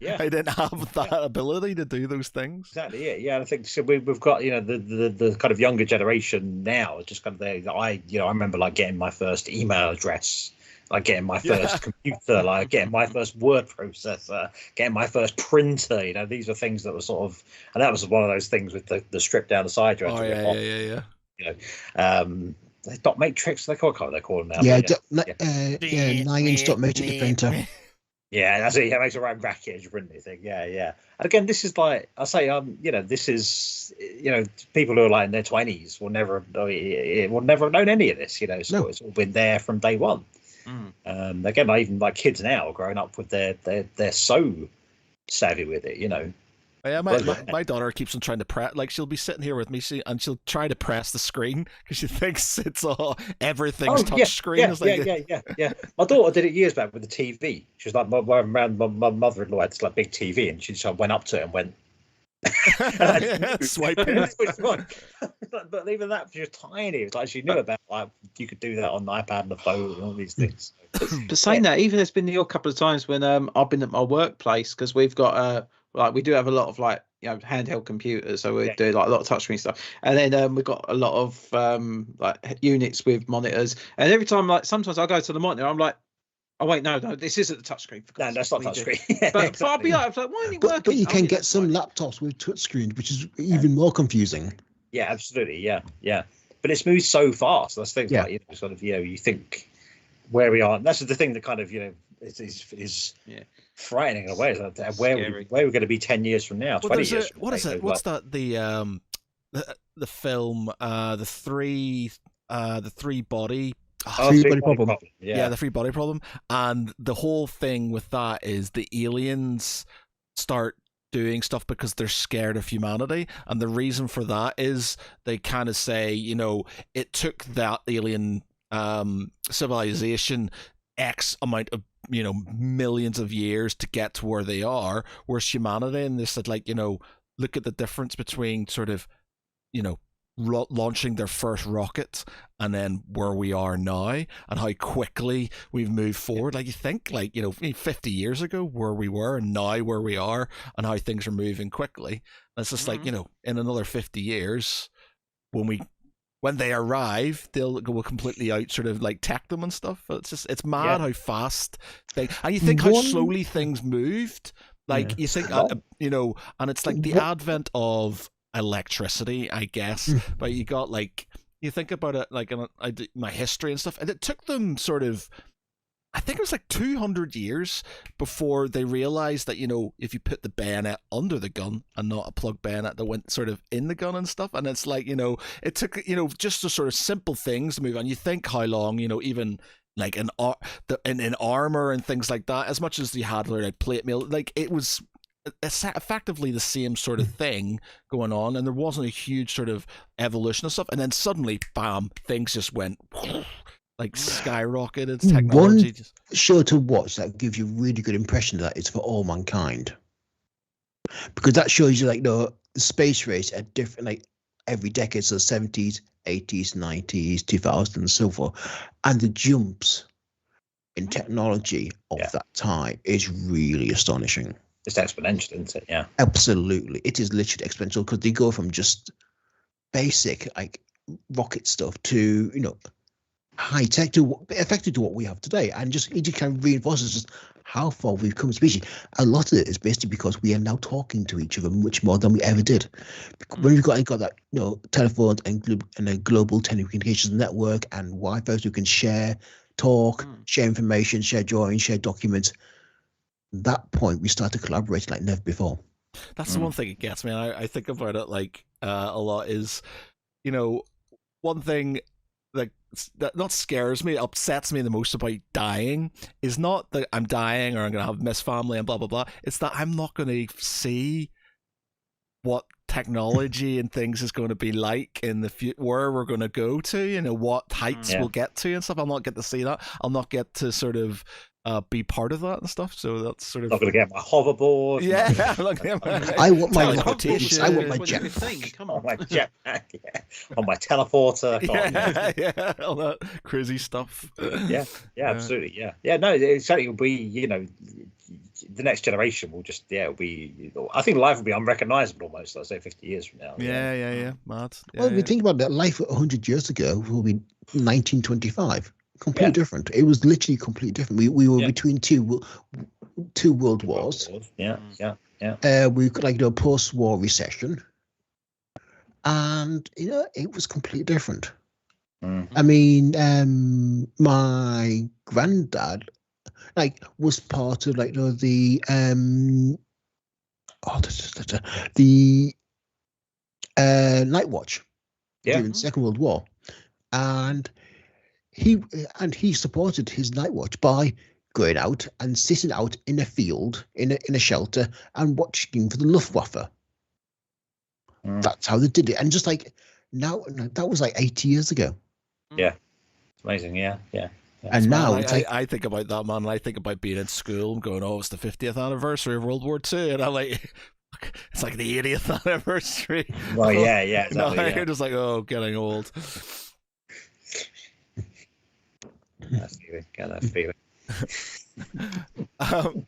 I didn't have that ability to do those things. Exactly. Yeah. I think so. We've got the kind of younger generation now. Just kind of I remember like getting my first email address, like getting my first computer, like getting my first word processor, getting my first printer. These are things that were sort of, and that was one of those things with the strip down the side. Yeah. Dot matrix, they call them now. 9-inch dot matrix printer. Yeah, that's it. Yeah, it makes a right racket printing thing. Yeah. And again, this is like I say, this is people who are like in their 20s will never have known any of this. It's all been there from day one. Again, even like kids now growing up with they're so savvy with it. Yeah, my daughter keeps on trying to press. Like, she'll be sitting here with me, and she'll try to press the screen because she thinks it's everything's touch screen. Yeah. My daughter did it years back with the TV. She was like, my mother-in-law had this like big TV, and she just went up to it and went swipe it. But even that, she was tiny. It was like she knew about like you could do that on the iPad and the phone and all these things. But saying that, even there's been a couple of times when I've been at my workplace because we've got like we do have a lot of like handheld computers, so we do like a lot of touchscreen stuff, and then we've got a lot of like units with monitors, and every time like sometimes I go to the monitor, I'm like, oh wait, no, this isn't the touchscreen. No, that's not touchscreen. But I'll be like, why aren't you working? But you can get some laptops with touchscreens, which is even more confusing. Yeah, absolutely. Yeah. But it's moved so fast. That's things like sort of you think where we are. And that's the thing that kind of is frightening in a way. Where we're going to be 10 years from now, 20 years. What is it? What's that? The film, the three body. Three-body problem. Yeah, the 3-body problem, and the whole thing with that is the aliens start doing stuff because they're scared of humanity, and the reason for that is they kind of say, it took that alien civilization X amount of millions of years to get to where they are, whereas humanity, and they said like, look at the difference between sort of launching their first rocket and then where we are now and how quickly we've moved forward. Like, you think 50 years ago where we were and now where we are and how things are moving quickly. And it's just like, in another 50 years when they arrive, they'll go completely out, sort of like tech them and stuff. It's mad how fast and you think how slowly things moved. Like, you think, and it's like the advent of electricity, I guess, but you got like, you think about it, like I did my history and stuff, and it took them sort of, I think it was like 200 years before they realized that if you put the bayonet under the gun and not a plug bayonet that went sort of in the gun and stuff, and it's like it took just the sort of simple things to move on. You think how long even like in armor and things like that. As much as you had like plate mail, like it was effectively the same sort of thing going on, and there wasn't a huge sort of evolution of stuff. And then suddenly, bam, things just went like skyrocketed. Technology. One show to watch that gives you a really good impression of that is For All Mankind, because that shows you like the space race at different, like every decade, so 70s, 80s, 90s, 2000s, and so forth, and the jumps in technology of that time is really astonishing. It's exponential, isn't it? Yeah, absolutely. It is literally exponential, because they go from just basic like rocket stuff to, you know, high tech to effective to what we have today, and just it just kind of reinforces just how far we've come as a species. A lot of it is basically because we are now talking to each other much more than we ever did. When we've got that, you know, telephones and a global telecommunications network and Wi-Fi, so we can share, talk, share information, share drawings, share documents. That point we start to collaborate like never before. That's the one thing it gets me. I think about it like a lot is, you know, one thing that not scares me, upsets me the most about dying is not that I'm dying or I'm going to have missed family and blah, blah, blah. It's that I'm not going to see what technology and things is going to be like in the future, where we're going to go to, you know, what heights we'll get to and stuff. I'll not get to see that. I'll not get to sort of be part of that and stuff. So that's sort of. I'm not going to get my hoverboard. Yeah, I want my teleportation. I want my jetpack. Come on, my jetpack. Yeah, on my teleporter. Yeah, all that crazy stuff. Yeah, absolutely. Yeah. No, it certainly will be. You know, the next generation will just. Yeah, will be. I think life will be unrecognizable almost. Let's say 50 years from now. Yeah. Mad. Well, we think about that. Life 100 years ago will be 1925. Completely different. It was literally completely different. We were between two world wars. Yeah. We got like a post-war recession, and you know it was completely different. I mean, my granddad like was part of like the Night Watch during the Second World War, and he supported his Night Watch by going out and sitting out in a field in a shelter and watching for the Luftwaffe. That's how they did it, and just like now that was like 80 years ago. Yeah, it's amazing. Yeah. And now I think about that, man, and I think about being in school and going, oh, it's the 50th anniversary of World War II, and I'm like, it's like the 80th anniversary. Well, yeah, exactly. You're just like, oh, getting old. Get that feeling.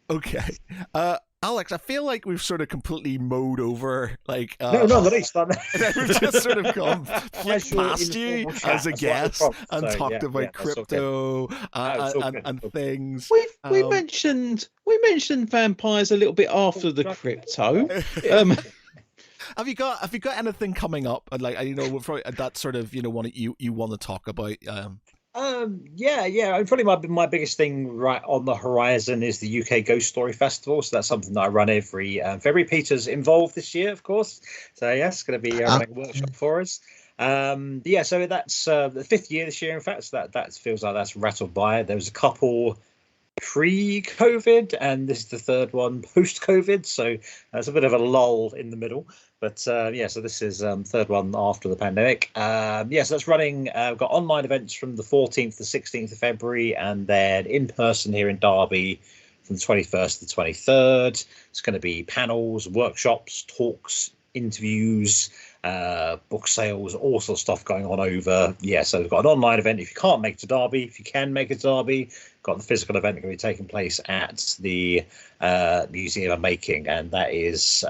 Okay. Alex, I feel like we've sort of completely mowed over, like... no, the least. We've just sort of gone past you as a guest and talked about crypto and things. We mentioned vampires a little bit after the crypto. Have you got anything coming up? Like, you know, that sort of, you know, you want to talk about? Yeah. Probably my biggest thing right on the horizon is the UK Ghost Story Festival. So that's something that I run every February. Peter's involved this year, of course. So yes, going to be running a workshop for us. So that's the 5th year this year. In fact, so that feels like that's rattled by. There was a couple pre-COVID, and this is the 3rd one post-COVID. So there's a bit of a lull in the middle. But so this is 3rd one after the pandemic. So that's running. We've got online events from the 14th to 16th of February, and then in person here in Derby from the 21st to the 23rd. It's going to be panels, workshops, talks, interviews, book sales, all sorts of stuff going on over. So we've got an online event if you can't make it to Derby. If you can make it to Derby, got the physical event going to be taking place at the Museum of Making, and that is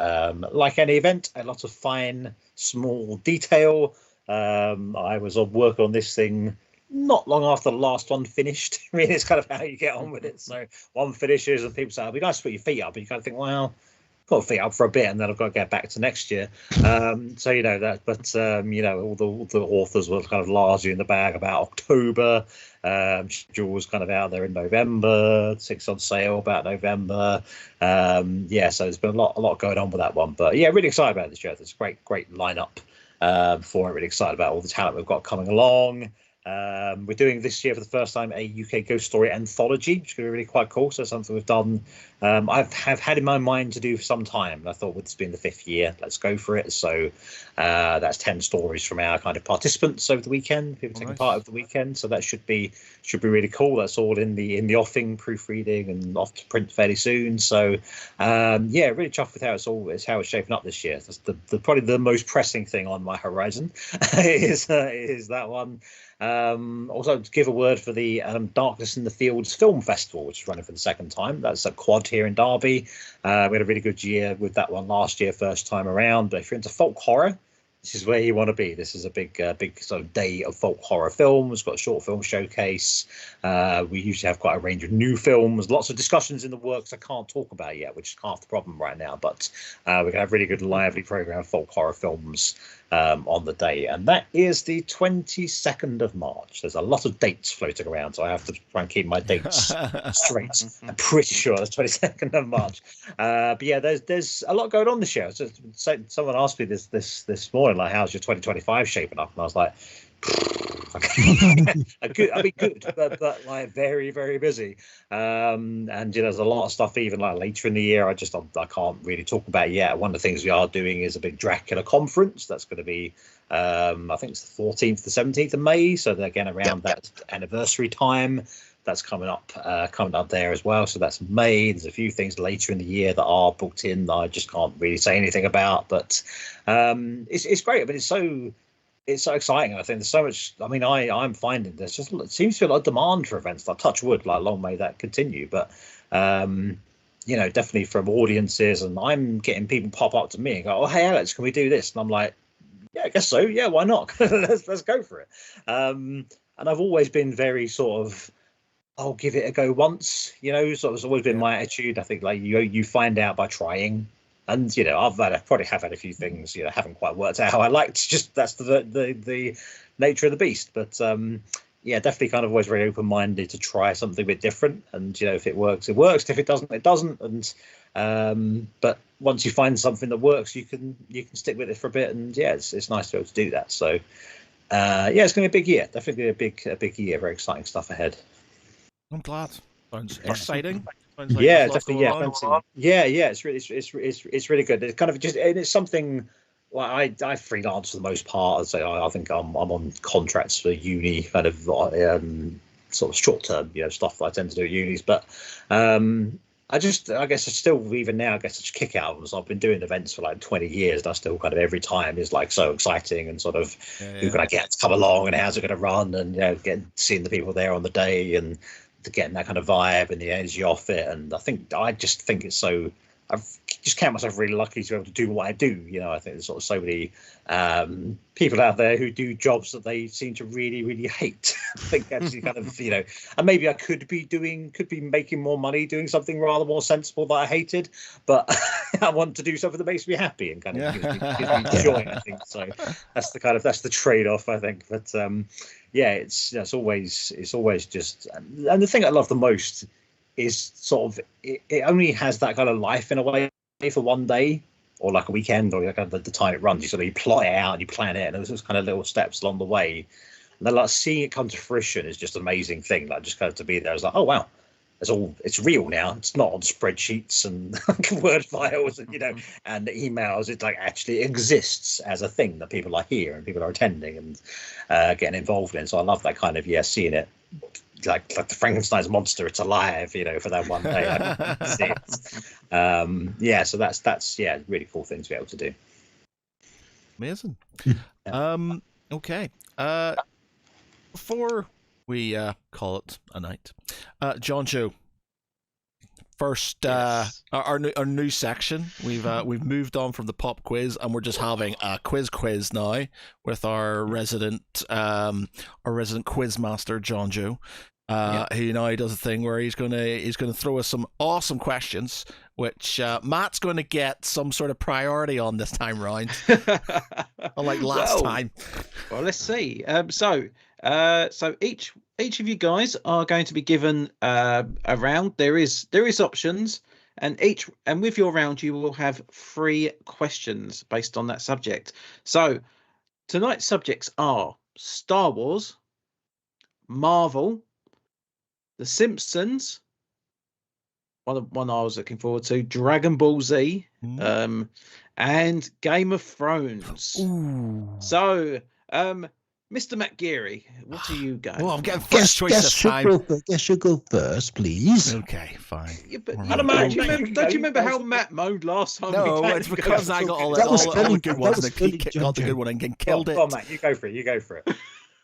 like any event, a lot of fine small detail. I was on work on this thing not long after the last one finished. I mean, it's kind of how you get on with it. So one finishes and people say, it'd be nice to put your feet up, but you kind of think, well, got to feet up for a bit and then I've got to get back to next year. So you know that, but you know, all the authors were kind of largely in the bag about October. Jules kind of out there in November, 6 on sale about November. So there's been a lot going on with that one, but yeah, really excited about this year. There's a great lineup for it. Really excited about all the talent we've got coming along. We're doing this year for the first time a UK ghost story anthology, which is going to be really quite cool. So something we've done, have had in my mind to do for some time. I thought with this being the 5th year, let's go for it. So that's 10 stories from our kind of participants over the weekend, people taking part over the weekend. So that should be really cool. That's all in the offing, proofreading, and off to print fairly soon. So really chuffed with how it's shaping up this year. That's probably the most pressing thing on my horizon is that one. Also, to give a word for the Darkness in the Fields Film Festival, which is running for the 2nd time. That's a quad here in Derby. We had a really good year with that one last year, first time around. But if you're into folk horror, this is where you want to be. This is a big sort of day of folk horror films. Got a short film showcase. We usually have quite a range of new films. Lots of discussions in the works I can't talk about yet, which is half the problem right now. But we can have really good, lively program of folk horror films on the day, and that is the 22nd of March. There's a lot of dates floating around, so I have to try and keep my dates straight. I'm pretty sure it's 22nd of March. But yeah, there's a lot going on this year. So someone asked me this morning, like, how's your 2025 shaping up? And I was like, good, but like very, very busy. And there's a lot of stuff even like later in the year. I can't really talk about yet. One of the things we are doing is a big Dracula conference. That's going to be I think it's the 14th to 17th of May. So again, around that anniversary time. That's coming up there as well. So that's May. There's a few things later in the year that are booked in that I just can't really say anything about. But it's great. But it's so exciting. I think there's so much. I mean, I'm finding there's just it seems to be a lot of demand for events. Like touch wood, like long may that continue. But definitely from audiences, and I'm getting people pop up to me and go, "Oh, hey Alex, can we do this?" And I'm like, "Yeah, I guess so. Yeah, why not? let's go for it." And I've always been very sort of, I'll give it a go once. Sort of has always been my attitude. I think like you find out by trying. And I've probably had a few things haven't quite worked out how I liked. Just that's the nature of the beast. But definitely kind of always very open minded to try something a bit different. And if it works, it works. If it doesn't, it doesn't. And but once you find something that works, you can stick with it for a bit. And it's nice to be able to do that. So it's going to be a big year. Definitely a big year. Very exciting stuff ahead. I'm glad. Sounds exciting. Like definitely. It's really good. It's kind of it's something. Like I freelance for the most part. I'd say I think I'm on contracts for uni, kind of sort of short term, stuff that I tend to do at unis. But I guess I still even now I get such kick out of them. So I've been doing events for like 20 years, and I still kind of every time is like so exciting and sort of who can I get to come along and how's it going to run, and seeing the people there on the day and getting that kind of vibe and the energy off it. And I just think it's so. I've just count myself really lucky to be able to do what I do. I think there's sort of so many people out there who do jobs that they seem to really, really hate. I think actually kind of, and maybe I could be making more money doing something rather more sensible that I hated, but I want to do something that makes me happy and kind of gives me joy. I think so. That's the trade-off, I think. But it's always just, and the thing I love the most is sort of it only has that kind of life in a way for one day or like a weekend or like the time it runs. You plot it out and you plan it, and there's just kind of little steps along the way. And then like seeing it come to fruition is just an amazing thing. Like just kind of to be there, it's like, oh wow, it's real now. It's not on spreadsheets and Word files and and emails. It like actually exists as a thing that people are here and people are attending and getting involved in. So I love that kind of seeing it. Like the Frankenstein's monster, it's alive, for that one day. So that's really cool thing to be able to do. Amazing. Okay. Before we call it a night, Jon Jo. First, our new section. We've moved on from the pop quiz, and we're just having a quiz now with our resident quiz master Jon Jo, who now does a thing where he's gonna throw us some awesome questions, which Matt's going to get some sort of priority on this time round, unlike last time. Well, let's see. So each of you guys are going to be given a round. There is options, and with your round you will have 3 questions based on that subject. So tonight's subjects are Star Wars, Marvel, The Simpsons, one I was looking forward to, Dragon Ball Z, and Game of Thrones. Ooh. So, Mr. Matt Geary, what are you going? Oh, I'm getting first choice this time. Guess you go first, please. Okay, fine. Yeah, but Right. don't you remember how Matt moaned last time? No, it's because I got all the good ones. And Pete got the good one and killed it. Come on, Matt, you go for it.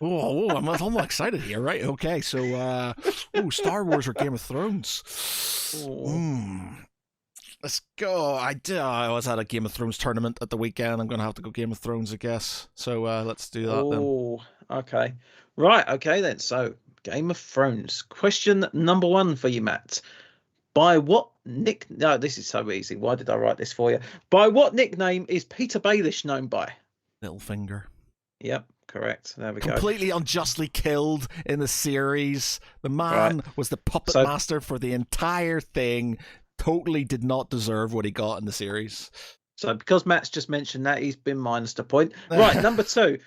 Oh, I'm all excited here, right? Okay, so, Star Wars or Game of Thrones? Let's go. I was at a Game of Thrones tournament at the weekend. I'm going to have to go Game of Thrones, I guess. So let's do that then. Oh, okay. Right, okay then. So, Game of Thrones. Question number 1 for you, Matt. By what No, this is so easy. Why did I write this for you? By what nickname is Peter Baelish known by? Littlefinger. Yep, correct. There we go. Completely unjustly killed in the series. The man was the puppet master for the entire thing. Totally did not deserve what he got in the series. So because Matt's just mentioned that, he's been minus a point. Right, number 2.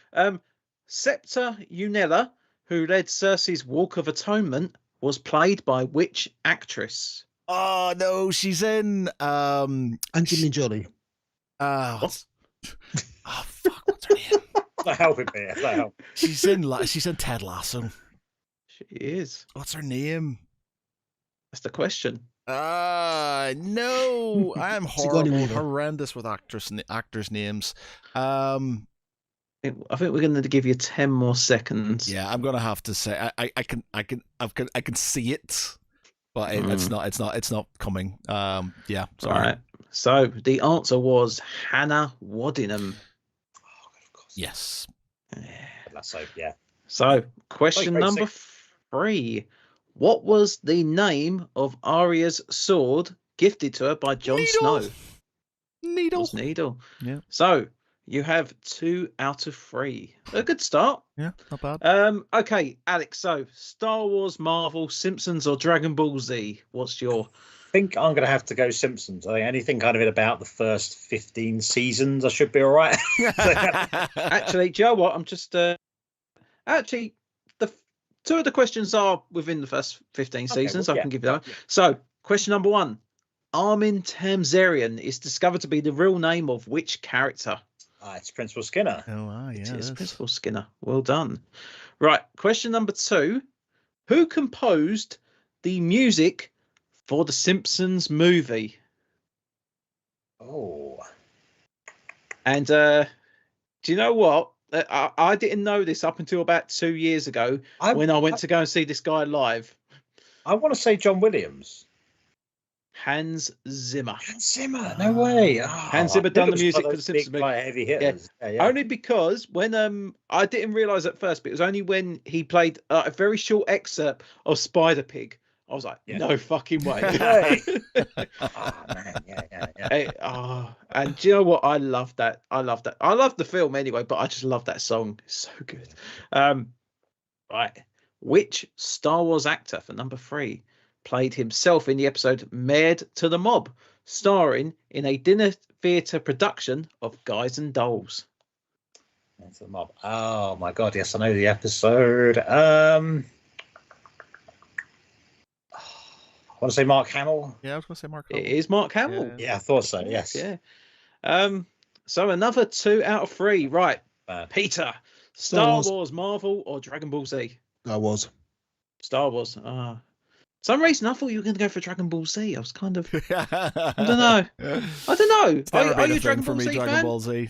Septa Unella, who led Cersei's Walk of Atonement, was played by which actress? Oh no, she's in Angelina Jolie. Oh fuck, what's her name? Not helping me. Not helping. She's in Ted Lasso. She is. What's her name? That's the question. No, I'm horrendous with actors' names. I think we're going to give you 10 more seconds. Yeah, I'm gonna have to say I can see it, but it's not coming. Yeah, sorry. All right. So the answer was Hannah Waddingham. Oh, of course. Yes. Yeah. So question number 3. What was the name of Arya's sword gifted to her by Jon Snow? Needle. Yeah. So you have 2 out of 3. A good start. Yeah, not bad. Okay, Alex. So Star Wars, Marvel, Simpsons, or Dragon Ball Z? What's your? I think I'm going to have to go Simpsons. I think anything kind of in about the first 15 seasons, I should be all right. Actually, do you know what? I'm just actually. 2 of the questions are within the first 15 seasons. I can give you that. So, question number 1. Armin Tamzarian is discovered to be the real name of which character? It's Principal Skinner. Oh, yeah. It is Principal Skinner. Well done. Right. Question number 2. Who composed the music for the Simpsons movie? Oh. And do you know what? I didn't know this up until about 2 years ago when I went to go and see this guy live. I want to say John Williams. Hans Zimmer. No way. Hans Zimmer done the music for the Simpsons movie. Heavy hitters. Yeah. Only because when I didn't realise at first, but it was only when he played a very short excerpt of Spider Pig. I was like, no fucking way. Man, yeah. And do you know what? I love that. I love the film anyway, but I just love that song. It's so good. Right. Which Star Wars actor, for number 3, played himself in the episode Married to the Mob, starring in a dinner theatre production of Guys and Dolls? Married to the Mob. Oh my God, yes, I know the episode. I want to say Mark Hamill. Yeah, I was going to say Mark Hamill. It is Mark Hamill. Yeah, I thought so, yes. Yeah. So another 2 out of 3. Right. Peter, Star Wars, Marvel, or Dragon Ball Z? Star Wars. Star Wars. For some reason, I thought you were going to go for Dragon Ball Z. I was kind of... I don't know. Are you a Dragon Ball Z fan? Ball Z.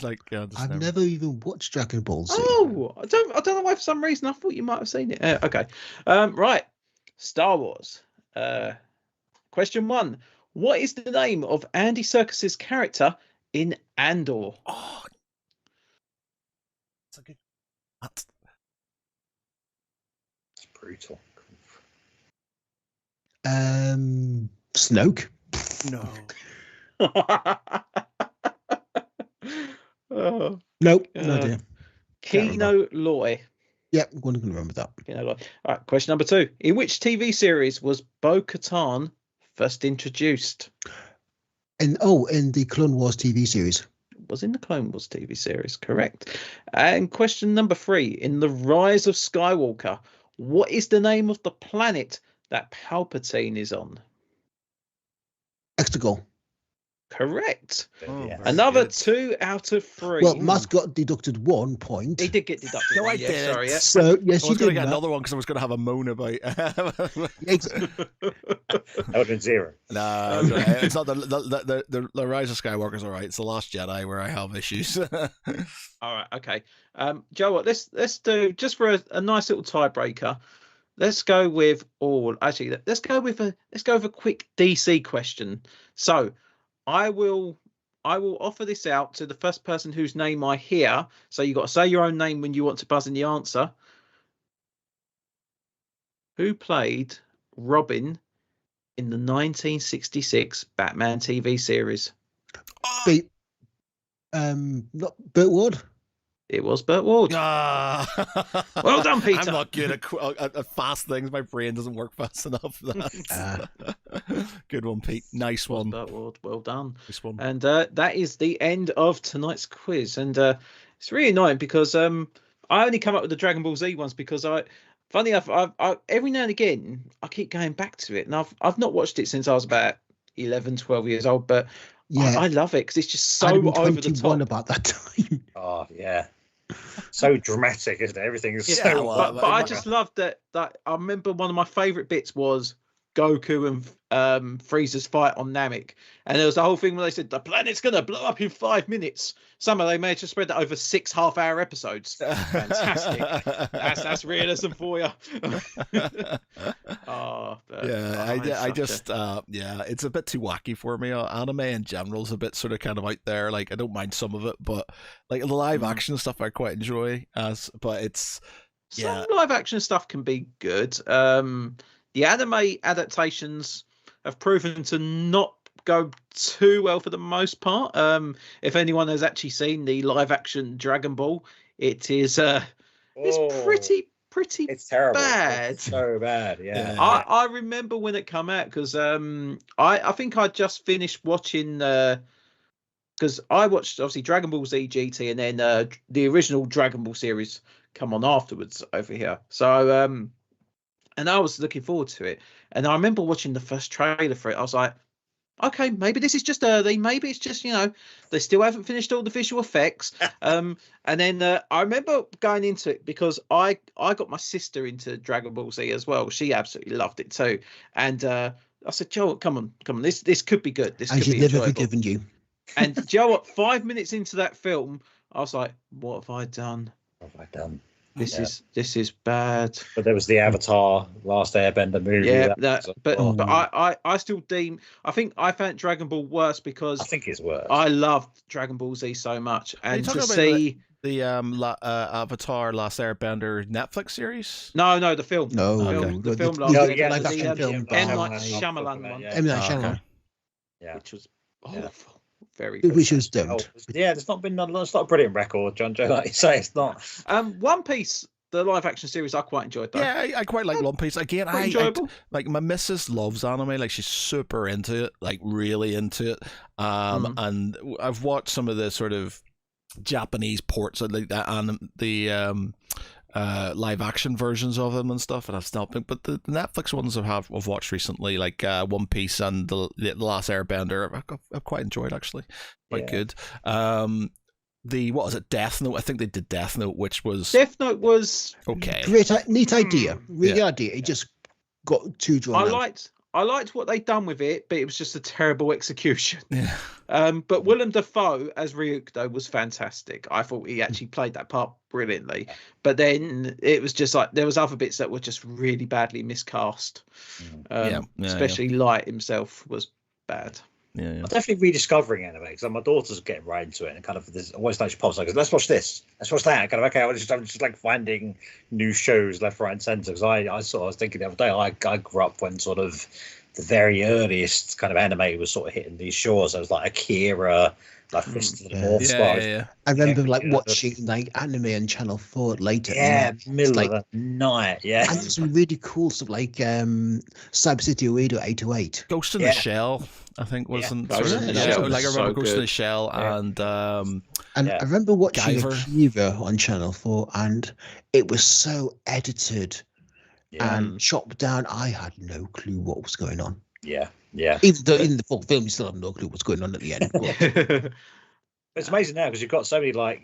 I've never even watched Dragon Ball Z. Oh, I don't know why for some reason I thought you might have seen it. Okay. Right. Star Wars. Question 1. What is the name of Andy Serkis's character in Andor? Oh, that's a good. It's brutal. Snoke. No. Nope. No idea. Kino Loy. Yep, I'm going to remember that. Kino Loy. All right. Question number 2. In which TV series was Bo-Katan first introduced? In the Clone Wars TV series. Was in the Clone Wars TV series, correct. And question number 3. In The Rise of Skywalker, What is the name of the planet that Palpatine is on? Exegol. Correct. Yeah. Another 2 out of 3. Well, Matt's got deducted 1 point. He did get deducted. No, I yeah, didn't. sorry. Yeah. So yes, I you was going to did. get Matt. another one because I was going to have a moan about. That would have been 0. No, it's not the Rise of Skywalker's all right. It's the Last Jedi where I have issues. All right. Okay. Joe, what? Let's do just for a nice little tiebreaker. Let's go with let's go with a quick DC question. So I will offer this out to the first person whose name I hear. So you got to say your own name when you want to buzz in the answer. Who played Robin in the 1966 Batman TV series? Not Burt Ward. It was Burt Ward. Well done, Peter. I'm not good at fast things. My brain doesn't work fast enough. Good one, Pete. Nice one. Burt Ward. Well done. Nice one. And that is the end of tonight's quiz. And it's really annoying because I only come up with the Dragon Ball Z ones because funny enough, I every now and again I keep going back to it, and I've not watched it since I was about 11, 12 years old, but I love it because it's just so over the top. About that time. Oh yeah. So dramatic, isn't it? Everything is so. But I just love that. I remember one of my favourite bits was Goku and Frieza's fight on Namek, and there was the whole thing where they said the planet's going to blow up in 5 minutes. Somehow they managed to spread that over 6 half-hour episodes. Fantastic. That's realism for you. It's a bit too wacky for me. Anime in general is a bit sort of kind of out there. Like I don't mind some of it, but like the live action stuff I quite enjoy. But it's some live action stuff can be good. The anime adaptations have proven to not go too well for the most part. If anyone has actually seen the live action Dragon Ball, it is it's pretty it's terrible. Bad. It's so bad. Yeah. I remember when it came out because I think I just finished watching because I watched obviously Dragon Ball Z GT and then the original Dragon Ball series come on afterwards over here. So and I was looking forward to it. And I remember watching the first trailer for it. I was like, okay, maybe this is just early. Maybe it's just, they still haven't finished all the visual effects. And then I remember going into it because I got my sister into Dragon Ball Z as well. She absolutely loved it too. And I said, Joe, come on. This could be good. This could be enjoyable. Never forgiven you. And Joe, what, 5 minutes into that film, I was like, what have I done? What have I done? This is bad. But there was the Avatar Last Airbender movie. Yeah, but I still deem. I think I found Dragon Ball worse because I think it's worse. I loved Dragon Ball Z so much, and to see the Avatar Last Airbender Netflix series. No, the film. No, the film. Live action film. M. Night Shyamalan one. M. Night Shyamalan. Yeah, which was awful. Very good. Which was don't. Yeah, it's not a brilliant record, Jon Jo. Like you say, it's not. One Piece, the live action series, I quite enjoyed that. Yeah, I quite like One Piece. Again, I like my missus loves anime. Like she's super into it, like really into it. And I've watched some of the sort of Japanese ports of like that and the live action versions of them and stuff, and I've still been, but the Netflix ones I've watched recently, like One Piece and the Last Airbender, I've quite enjoyed actually, quite good. The what was it, Death Note? I think they did Death Note, which was okay. Great, neat idea, really idea. It just got too drawn out. I liked what they'd done with it, but it was just a terrible execution. Yeah. But Willem Dafoe as Ryuk though was fantastic. I thought he actually played that part brilliantly. But then it was just like there was other bits that were just really badly miscast. Especially Light himself was bad. Yeah. I'm definitely rediscovering anime because my daughter's getting right into it, and kind of there's always like she pops like, let's watch this, let's watch that. Kind of okay, I'm just like finding new shows left, right, and centre. Because I was thinking the other day, I grew up when sort of the very earliest kind of anime was sort of hitting these shores. I was like Akira, like Fist of the North Star. I remember watching like anime on Channel 4 later. Middle of the night. Yeah, and there's some really cool stuff like Cyber City Radio 808. Ghost in the Shell, I think wasn't. Like I remember Ghost in the Shell and I remember watching Akira on Channel 4, and it was so edited. and Chop Down, I had no clue what was going on. Yeah. Even though in the full film, you still have no clue what's going on at the end. But it's amazing now because you've got so many like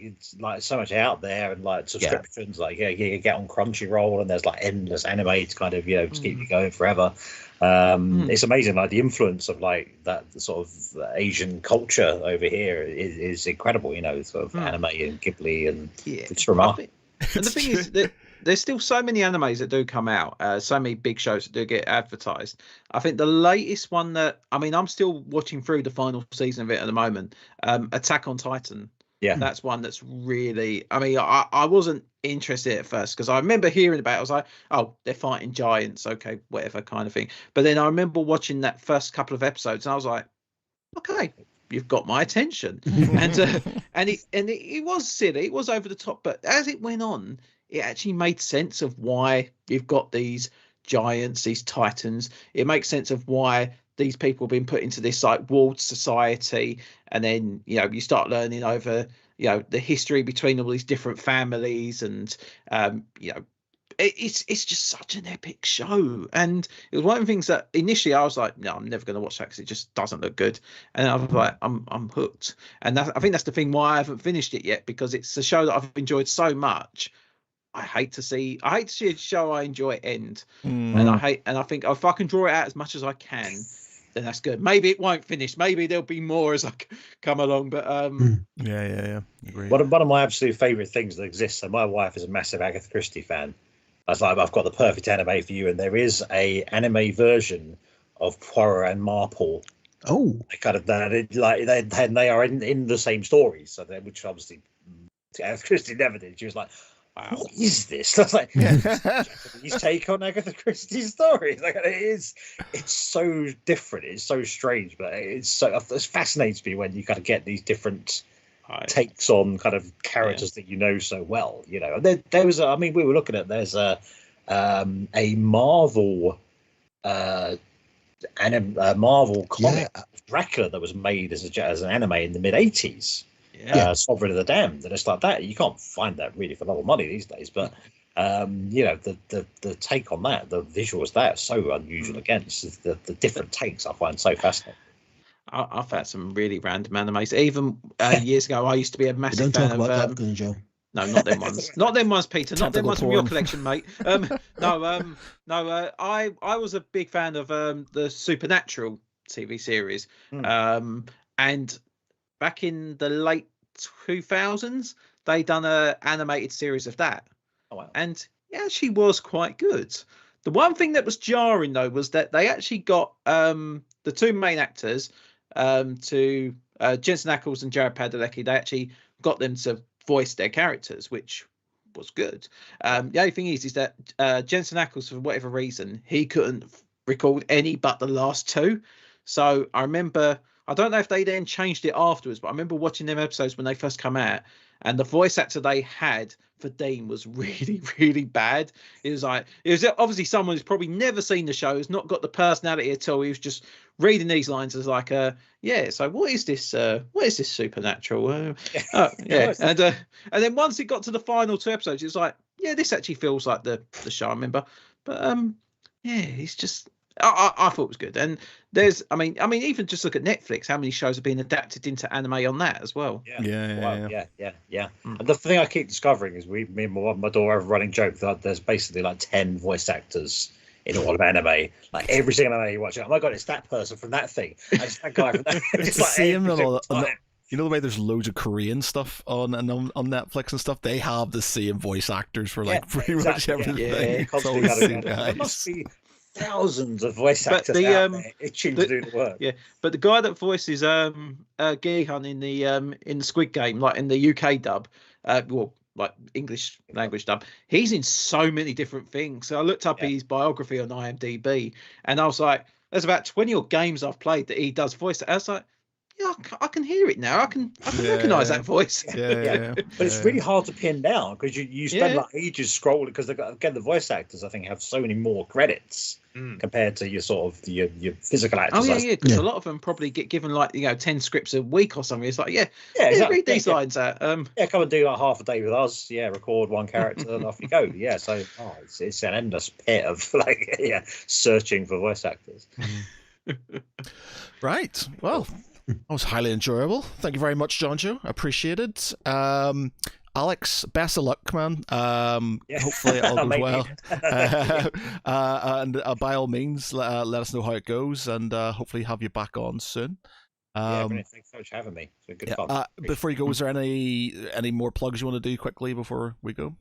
so much out there and like subscriptions. Like you get on Crunchyroll and there's like endless anime to kind of just keep you going forever. It's amazing, like the influence of like that sort of Asian culture over here is incredible. Sort of anime and Ghibli, and it's remarkable. And the thing is that there's still so many animes that do come out, so many big shows that do get advertised. I think the latest one that, I'm still watching through the final season of it at the moment, Attack on Titan. Yeah, that's one that's really, I wasn't interested at first because I remember hearing about it. I was like, oh, they're fighting giants, okay, whatever kind of thing. But then I remember watching that first couple of episodes and I was like, okay, you've got my attention. and it was silly, it was over the top, but as it went on, it actually made sense of why you've got these giants, these titans. It makes sense of why these people have been put into this like walled society, and then you start learning over the history between all these different families, and it's just such an epic show. And it was one of the things that initially I was like, no, I'm never going to watch that because it just doesn't look good. And I was like, I'm hooked. And I think that's the thing why I haven't finished it yet, because it's a show that I've enjoyed so much. I hate to see a show I enjoy end, and I think if I can draw it out as much as I can, then that's good. Maybe it won't finish. Maybe there'll be more as I come along. But yeah. Agreed. One of my absolute favorite things that exists. So my wife is a massive Agatha Christie fan. I was like, I've got the perfect anime for you, and there is a anime version of Poirot and Marple. Oh, Kind of that, they are in the same stories. So which obviously Agatha Christie never did. She was like, wow, what is this? I was like, Japanese take on Agatha Christie's stories. Like it's so different. It's so strange, but it fascinates me when you kind of get these different takes on kind of characters that so well. There was we were looking at there's a Marvel Marvel comic Dracula that was made as an anime in the mid-80s. Sovereign of the Damned, and it's like that. You can't find that really for a lot of money these days, but the take on that, the visuals there are so unusual. Again, the different takes I find so fascinating. I've had some really random animes. Even years ago, I used to be a massive fan of that, Joe. No, not them ones. Not them ones, Peter. Not them ones from your collection, mate. I was a big fan of the Supernatural TV series. And back in the late 2000s, they done a animated series of that. Oh, wow. And she was quite good. The one thing that was jarring though was that they actually got the two main actors, to Jensen Ackles and Jared Padalecki. They actually got them to voice their characters, which was good. The only thing is that Jensen Ackles, for whatever reason, he couldn't record any but the last two. So I remember, I don't know if they then changed it afterwards, but I remember watching them episodes when they first come out, and the voice actor they had for Dean was really, really bad. It was obviously someone who's probably never seen the show, has not got the personality at all. He was just reading these lines as like, so what is this Supernatural? And then once it got to the final two episodes, it was like, this actually feels like the show I remember. But it's just, I thought it was good. And there's, even just look at Netflix, how many shows have been adapted into anime on that as well. Yeah. And the thing I keep discovering is me and my daughter have a running joke that there's basically like 10 voice actors in all of anime. Like every single anime you watch, oh my god, it's that person from that thing. It's that guy from that. It's the same. You know the way there's loads of Korean stuff on Netflix and stuff? They have the same voice actors for pretty much everything. There must be thousands of voice actors out there itching to do the work. Yeah, but the guy that voices Gi-hun in the Squid Game, like in the UK dub, like English language dub, he's in so many different things. So I looked up his biography on IMDb, and I was like, there's about 20 odd games I've played that he does voice. I was like, yeah, I can hear it now. I can recognise that voice. Yeah. But it's really hard to pin down because you spend like ages scrolling because again the voice actors I think have so many more credits compared to your sort of your physical actors. Oh yeah, because a lot of them probably get given like 10 scripts a week or something. It's like exactly. read these lines out. Come and do like half a day with us. Record one character and off you go. So it's an endless pit of searching for voice actors. Right. Well, that was highly enjoyable. Thank you very much, Jon Jo. Appreciate it. Alex, best of luck, man. Hopefully it all goes well. And by all means, let us know how it goes, and hopefully have you back on soon. Thanks so much for having me. It's been good fun. Before you go, is there any more plugs you want to do quickly before we go?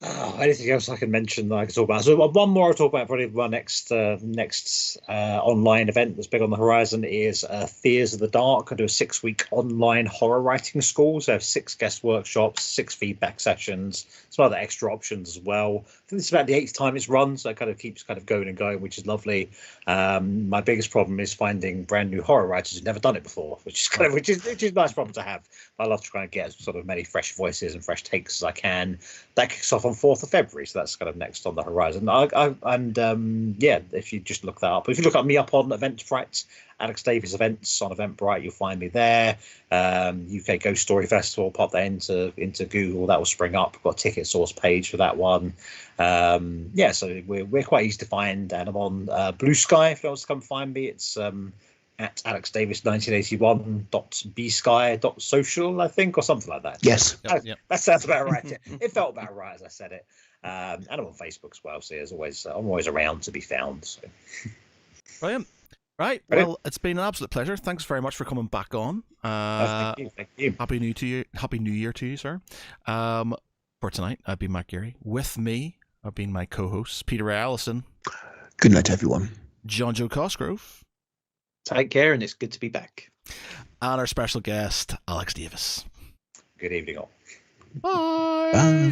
Anything else I can mention that I can talk about? So one more I'll talk about probably my next online event that's big on the horizon is Fears of the Dark. I do a 6-week online horror writing school. So I have 6 guest workshops, 6 feedback sessions, some other extra options as well. I think this is about the 8th time it's run, so it kind of keeps going and going, which is lovely. My biggest problem is finding brand new horror writers who've never done it before, which is a nice problem to have. I love to try and get sort of many fresh voices and fresh takes as I can. That kicks off on 4th of February, so that's kind of next on the horizon. If you just look that up, if you look up me up on Eventbrite, Alex Davies Events on Eventbrite, you'll find me there. UK Ghost Story Festival, pop that into Google, that will spring up. We've got a ticket source page for that one. So we're quite easy to find, and I'm on Blue Sky if you want to come find me. It's at alexdavis1981.bsky.social, I think, or something like that. Yes. That sounds about right. It felt about right as I said it. And I'm on Facebook as well, so as always, I'm always around to be found. So. Brilliant. Right. Well, it's been an absolute pleasure. Thanks very much for coming back on. Thank you. Happy New Year to you, sir. For tonight, I've been Matt Geary. With me, I've been my co-hosts, Peter Ray Allison. Good night, everyone. Jon Jo Cosgrove. Take care, and it's good to be back. And our special guest, Alex Davis. Good evening, all. Bye. Bye.